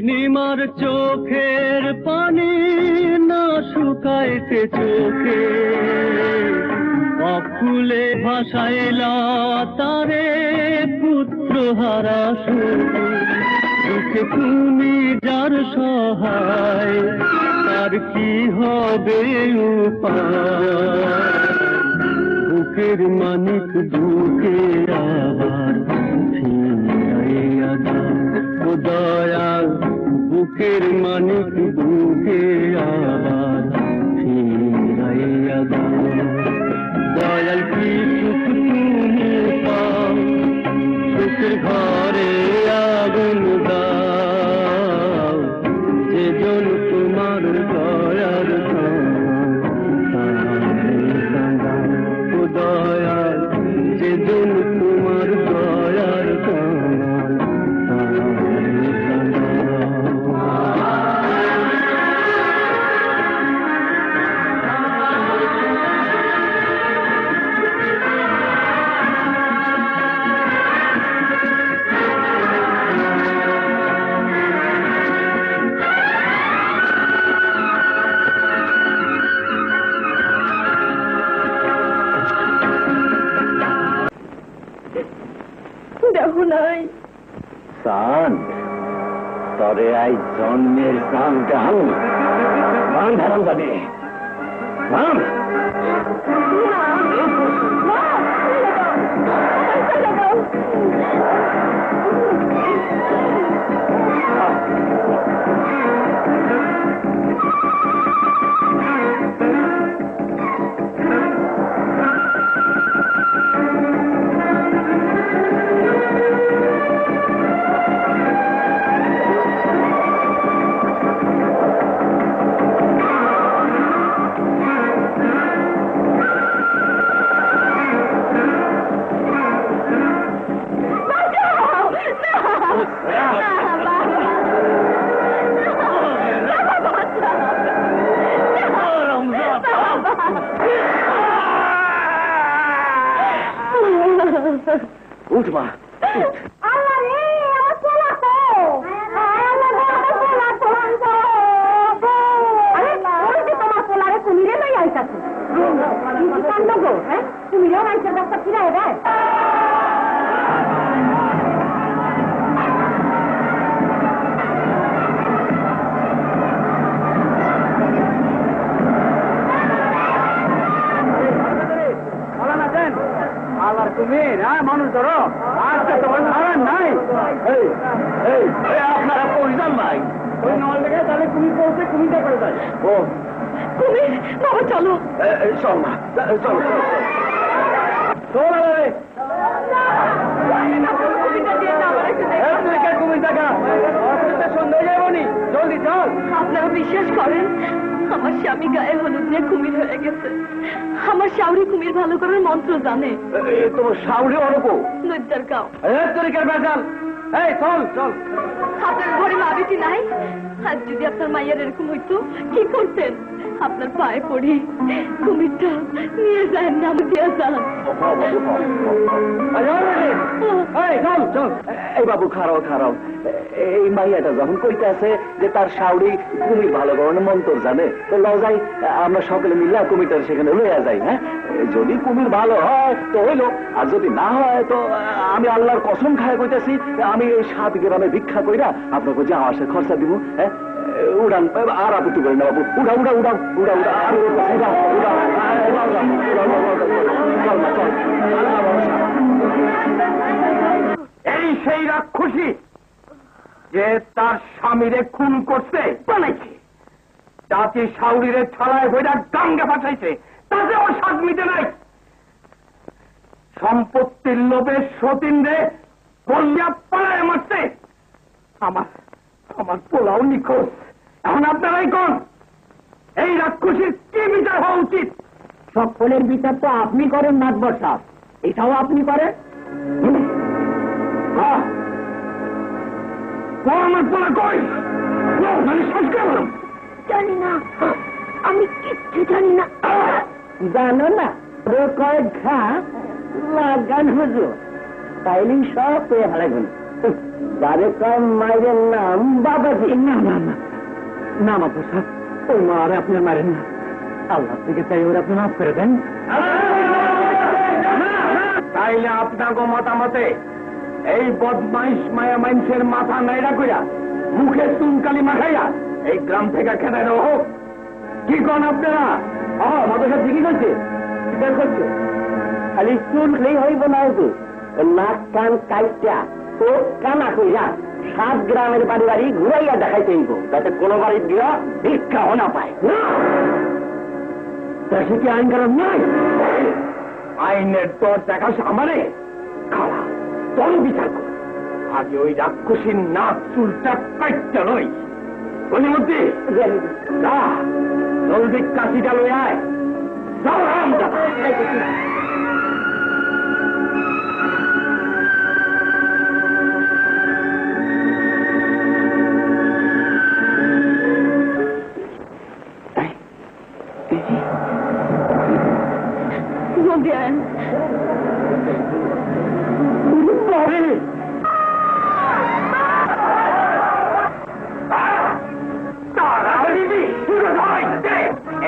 নিমার চোখের পানি না শুকাইতে চোখে, অফুলে ভাসাইলা তারে পুত্র হারা সুখে। তুমি যার সহায় তার কি হবে উপায়, বুকের মানিক বুকে আবার ফিরাইয়া দাও ও দয়াল, বুকের মানিক বুকে আবার ফিরাইয়া দাও। দয়াল কি সুখ তুমি পাও, সুখের ঘরে আগুন দাও, যেজন তোমার দয়ার ও দয়াল, যেজন তোমার দয়ার
দেখো নাই
সান তরে আই জন্মের গান গান গান ধারণ জানে গান উঠবা
আল্লাহ রে আমার পোলা তো আল্লাহ রে আমার পোলা তো আরে ওই যে তোমার পোলারে কুমিরে লই আইতাছে কি কাণ্ড গো হ্যাঁ কুমিরেও আইছে রাস্তা ফিরাই রে
কুমির হ্যাঁ মানুষ ধরো আজকে তোমার ধারণ নাই। আপনারা পরিজন ভাই ওই নল থেকে তাহলে কুমির পৌঁছে কুমিরটা করে দেয়। ও
কুমির বাবা চলো
চল না চলো কুমির দেখা সন্ধ্যা যাবনি জলদি চল।
আপনারা বিশ্বাস করেন আমার স্বামী গায়ে হলুদ দিয়ে কুমির হয়ে গেছে, আমার শাউরি কুমির ভালো করার মন্ত্র জানে।
তোমার শাউরি অরূপ
নৈদ্যার গাও
তরিকার বেজাল। এই চল চল।
আপনার ঘরে মা বেটি নাই, আর যদি আপনার মায়ের এরকম হইতো কি করতেন? আপনার পায়ে পড়ি কুমিরটা নিয়ে যায় নাম দিয়ে যান।
চল চল। এই বাবু খারাও খারাও, এই মাইয়াটা যখন কইতে আছে যে তার শাউরি কুমির ভালো করানোর মন্ত্র জানে, তো লও যাই আমরা সকলে মিলে কুমিরটা সেখানে লইয়া যাই। হ্যাঁ যদি কুমির ভালো হয় তো হইলো, আর যদি না হয় তো আমি আল্লাহর কসম খায় কইতেছি আমি এই 7 গ্রামে ভিক্ষা কইরা আপনাকে যে আওয়াজের খরচা দিব। হ্যাঁ উড়ান আর আপত্তি করেন না বাবু, উড়া উড়া উড়াও উড়া উড়া এই সেই রাক্ষসী যে তার স্বামীরে খুন করছে বানাইছে, জাতি শাউরিরে ছড়ায় বইরা গাঙ্গে ফাঁসাইছে, তাতে ওর স্বাদ মিটে নাই। সম্পত্তির লোভে সতীন রে
বন্যা পালায় মারছে। আমার আমার পোলাও নিখোঁজ। এখন আপনারাই কোন এই রাক্ষসীর কি বিচার হওয়া উচিত? সকলের বিচার তো আপনি করেন নাথবর সাহেব, এটাও আপনি করেন। আমার পোলা কই?
জানি না, আমি কিচ্ছু জানি না।
জানো না কয়েক ঘা লাগান হুজুর, তাইলেই সব পেয়ে ফেলাইবেন। যারে কম মায়ের নাম বাবাজি। না না না না মাথা সাহেব, ওই মারে আপনি মারেন না। আল্লাহ থেকে চাই ওরা আপনি মাফ করে দেন। তাইলে আপনাকে মতামতে এই বদমাইশ মায়া মানুষের মাথা নাইরা কইরা মুখে চুনকালি মাখাইয়া এই গ্রাম থেকে খেতে দেওয়া হোক। কি কন আপনারা? মাথা সাহেব ঠিকই করছে, স্বীকার করছে। খালি চুললেই হইব না, নাক কান কাইটা চোখ কানা কইরা 7 গ্রামের বাড়ি বাড়ি ঘুরাইয়া দেখাইতে হইব, যাতে কোনো বাড়ির গিয়া ভিক্ষাও না পায়। সে কি আইন কারণ নাই? আইনের তোর দেখা আমারে খাওয়া তোর বিচার কর। আগে ওই রাক্ষসীর নাক চুলটা কাটতে নই। মধ্যে জলদি কাশিটা লই আয়। যাও রাম দাদা।
জলদি আয়।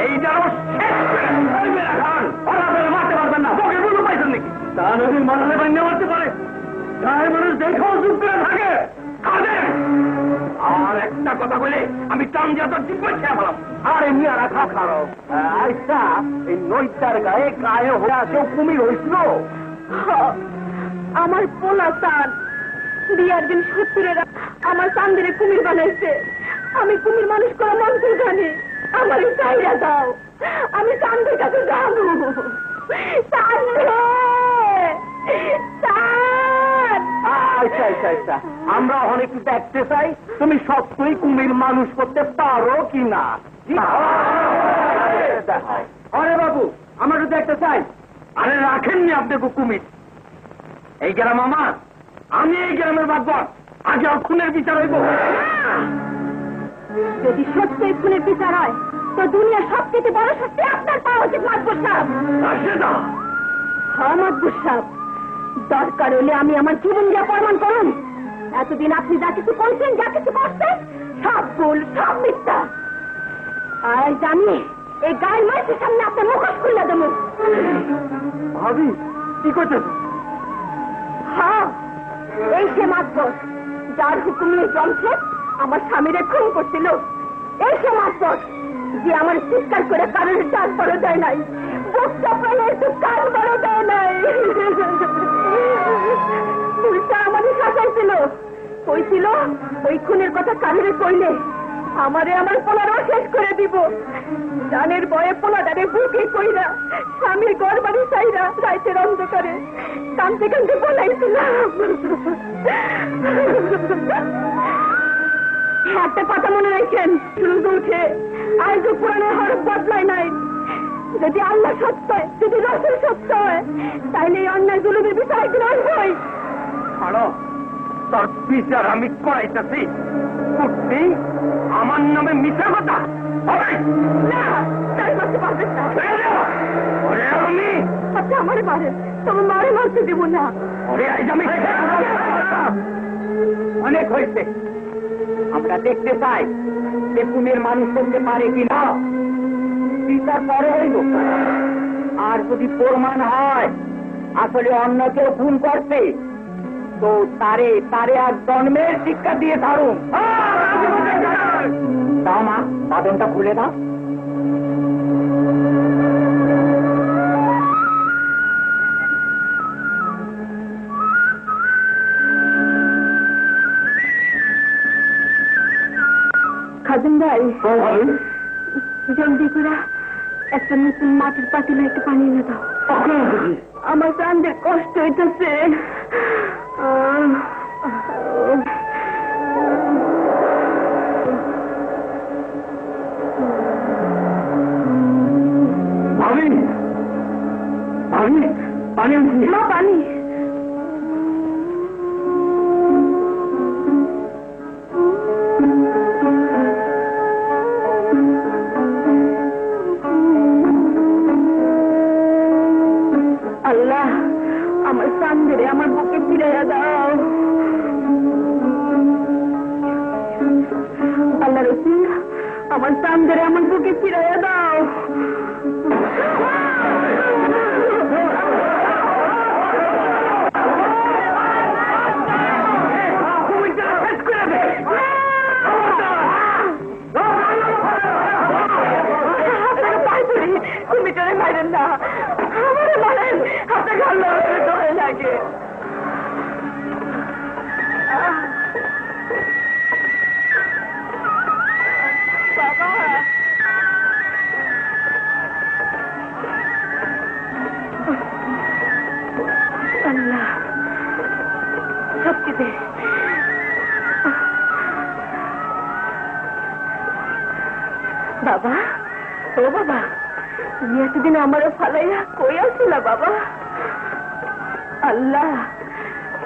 এই যেন মারতে পারবেন না, বকে বুঝতে পাইছেন নাকি? তা নদী মাথায় বান্ধে মারতে পারে, গায়ের মানুষ দেখেও চুপ করে থাকে। আর একটা কথা বলে আমি টান দিয়ে তোর চিপ করে খেয়ে ফেলাম। আর এমনি আর রাখা খারো আচ্ছা, এই নৈতার গায়ে গায়ে হয়ে কেউ কুমির হয়েছিল?
আমার পোলা চাঁদ বিয়ার দিন 70-এরা আমার চান্দের কুমির বানাইছে। আমি কুমির মানুষ করা মন্ত্র জানি। আমার চাইরা দাও, আমি চান্দের কাছে যাবো।
আচ্ছা আচ্ছা আচ্ছা, আমরা অনেক দেখতে চাই তুমি সত্যই কুমির মানুষ করতে পারো কিনা। আরে বাবু, আমরা তো দেখতে চাই। আরে রাখেননি আপনি কুমির এই গ্রাম আমার, আমি এই গ্রামের বাদবার। আগে খুনের বিচার হইব।
যদি সত্যই খুনের বিচার হয় তো দুনিয়ার সবচেয়ে বড় শাস্তি আপনার পাওয়া উচিত মাতবর সাহেব। হ্যাঁ মাতবর সাহেব, দরকার হলে আমি আমার জীবন দিয়ে প্রমাণ করুন। এতদিন আপনি যা কিছু করছেন, যা কিছু করছেন, সব ভুল, সব মিথ্যা। আর জানি এই গায়ের মানুষের সামনে আপনার মুখোশ খুলে দেবো।
ভাবি কি করছেন?
হ্যাঁ, এই সে মাতবর যার হুকুমে জমছে আমার স্বামীরে খুন করছিল। এই সে মাতবর যে আমার চিৎকার করে কারোর ডাক বড় দেয় নাই, বুকটা পেলে একটু কান বড় দেয় নাই। উল্টা আমাদের শাসাইছিল, কইছিল ওই খুনের কথা কারোরে কইলে আমারে আমার পোলারও শেষ করে দিব। জানের বয়ে পোলাটারে বুকে কইরা স্বামীর ঘর বাড়ি চাইরা রাইতের অন্ধকারে কানতে কানতে বলাইছিলাম। একটা কথা মনে রাখেন, সূর্য উঠে আজ পুরাণের হরফ বদলায় নাই। যদি আল্লাহ সত্য হয়, যদি রসুল সত্য হয়, তাইলে এই অন্যায় জুলুমের বিচার একদিন আসবই।
তোর বিচার আমি করাইতেছি। কুটনি আমার নামে মিথ্যা কথা হবে
না, তাই করতে পারবেন না।
আমি
আপনি আমারে মারেন, তবে মারে মারতে দেব না।
অনেক হয়েছে। আমরা দেখতে চাই যে কুমির মানুষ করতে পারে কিনা। বিচার পরে হইব। আর যদি প্রমাণ হয় আসলে অন্য কেউ খুন করছে, তো তারে তারে আর জন্মের শিক্ষা দিয়ে ছাড়ুন। দাও মা, বাদনটা খুলে দাও।
খাদিম ভাই, জলদি করে একটা নতুন মাটির পাতিলে একটু পানি এনে দাও। আমার প্রাণদের কষ্ট হইতেছে।
ভাবি ভাবি পানি আনছি
পানি আল্লাহ আমার সামনে আমার বুকে ফিরাইয়া দাও আল্লাহ রসুল আমার সামনে আমার বুকে ফিরাইয়া দাও কুমিটারে মারেন না আমারে মারেন হাতে ঘাল ধরে লাগে বাবা আল্লাহ শক্তি দে বাবা ও বাবা তুমি এতদিন আমারও ফালাইয়া কই আসছিলা বাবা আল্লাহ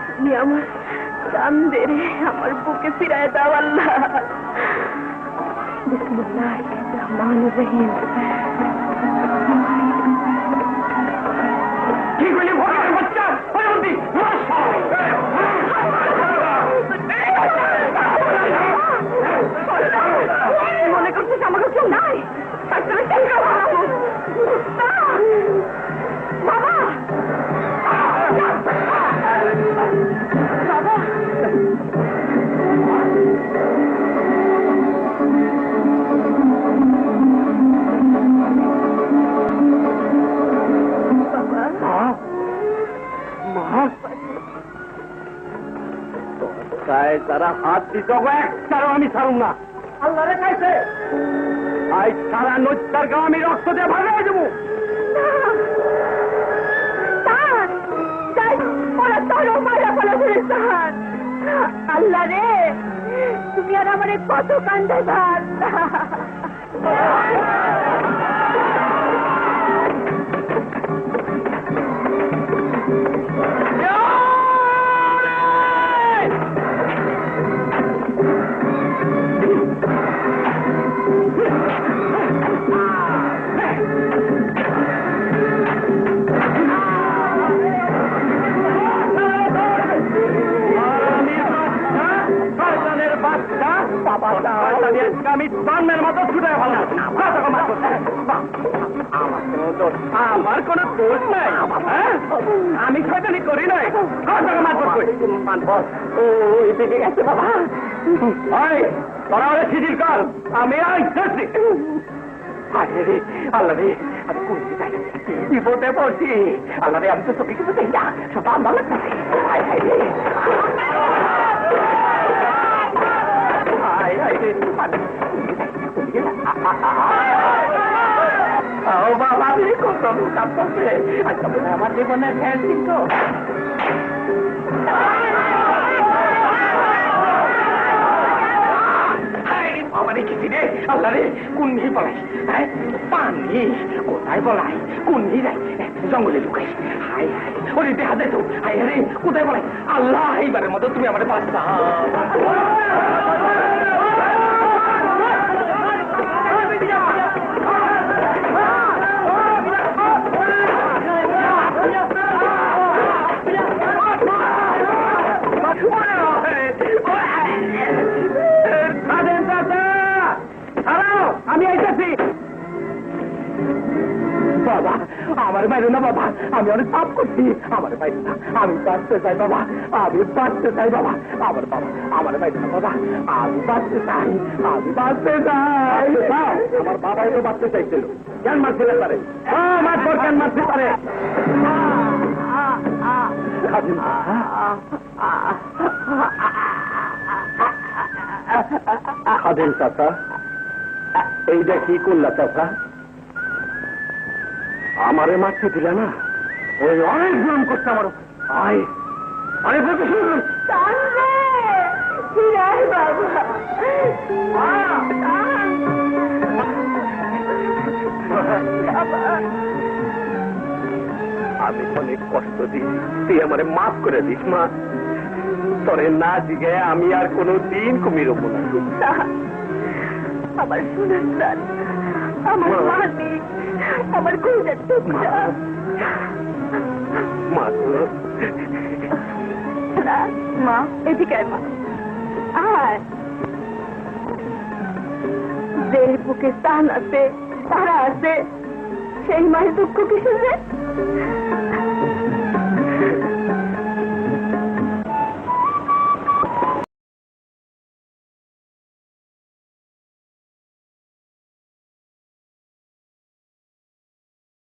তুমি আমার চান্দে রে আমার বুকে ফিরায় দাও আল্লাহ বিসমিল্লাহির রহমানির রহিম
কি বলি ভোরের বাচ্চা পরবর্তী
মনে করছিস আমাকে কেউ নাই বাবা বাবা
তারা হাত দিত একটারও আমি ছাড়ুন না আল্লাহ রেখাইছে আজ সারা নচ্চার গা আমি রক্ত দিয়ে ভাগাই দেবো
আল্লাহ রে তুমি আর আমার কত কান্দে ভাত
আমি বান্মের মতো ছুটে ভালো আমার কোন দোষ নাই আমি শয়তানি করি নাই গেছে বাবা তোরা ওরা শিথিল কর আমি আল্লাহ রে আমি কোন বিপদে পড়ছি আল্লাহ রে আমি তো চোখে কিছু দেখি না সব ভালো লাগতেছে বাবা কত কাঁপছে আচ্ছা আমার জীবনে ফ্যান কিন্তু আমার কিছু রে আল্লাহ রে কোন নিয়ে পলাই হ্যাঁ পানি কোথায় পলাই কোন নিয়ে যায় জঙ্গলে ঢুকাই হাই হাই ওরে দেখা যায় তো হাই রে কোথায় পলাই আল্লাহ এইবারের মতো তুমি আমার বাচ্চা আমি আইতেছি বাবা আমার বাইরে না বাবা আমি অনেক পাপ করছি আমার বাইরে না আমি বাঁচতে চাই বাবা আমি বাঁচতে চাই বাবা আমার বাবা আমার বাইরে না বাবা আমি বাঁচতে চাই আমি বাঁচতে চাই আমার বাবাই তো বাঁচতে চাইছিল কেন মারতে পারে কেন মারতে পারে খাদেন চাচা এইটা কি করলা চাচা আমারে মারতে দিলা না ওই অনেক জুলুম করছে আমার আয়
অনেক বলতে শুনুন আমি অনেক কষ্ট দিই, তুই আমারে মাফ করে দিস মা। তোরে না জিগে আমি আর কোনো দিন কুমির হবো না।
আমার সুন্দর আমার মালিক আমার গুণের টুকরা
মা
মা এদিকে মা আর যে বুকে স্থান আছে তারা আছে সেই মায়ের দুঃখ কিসের রে?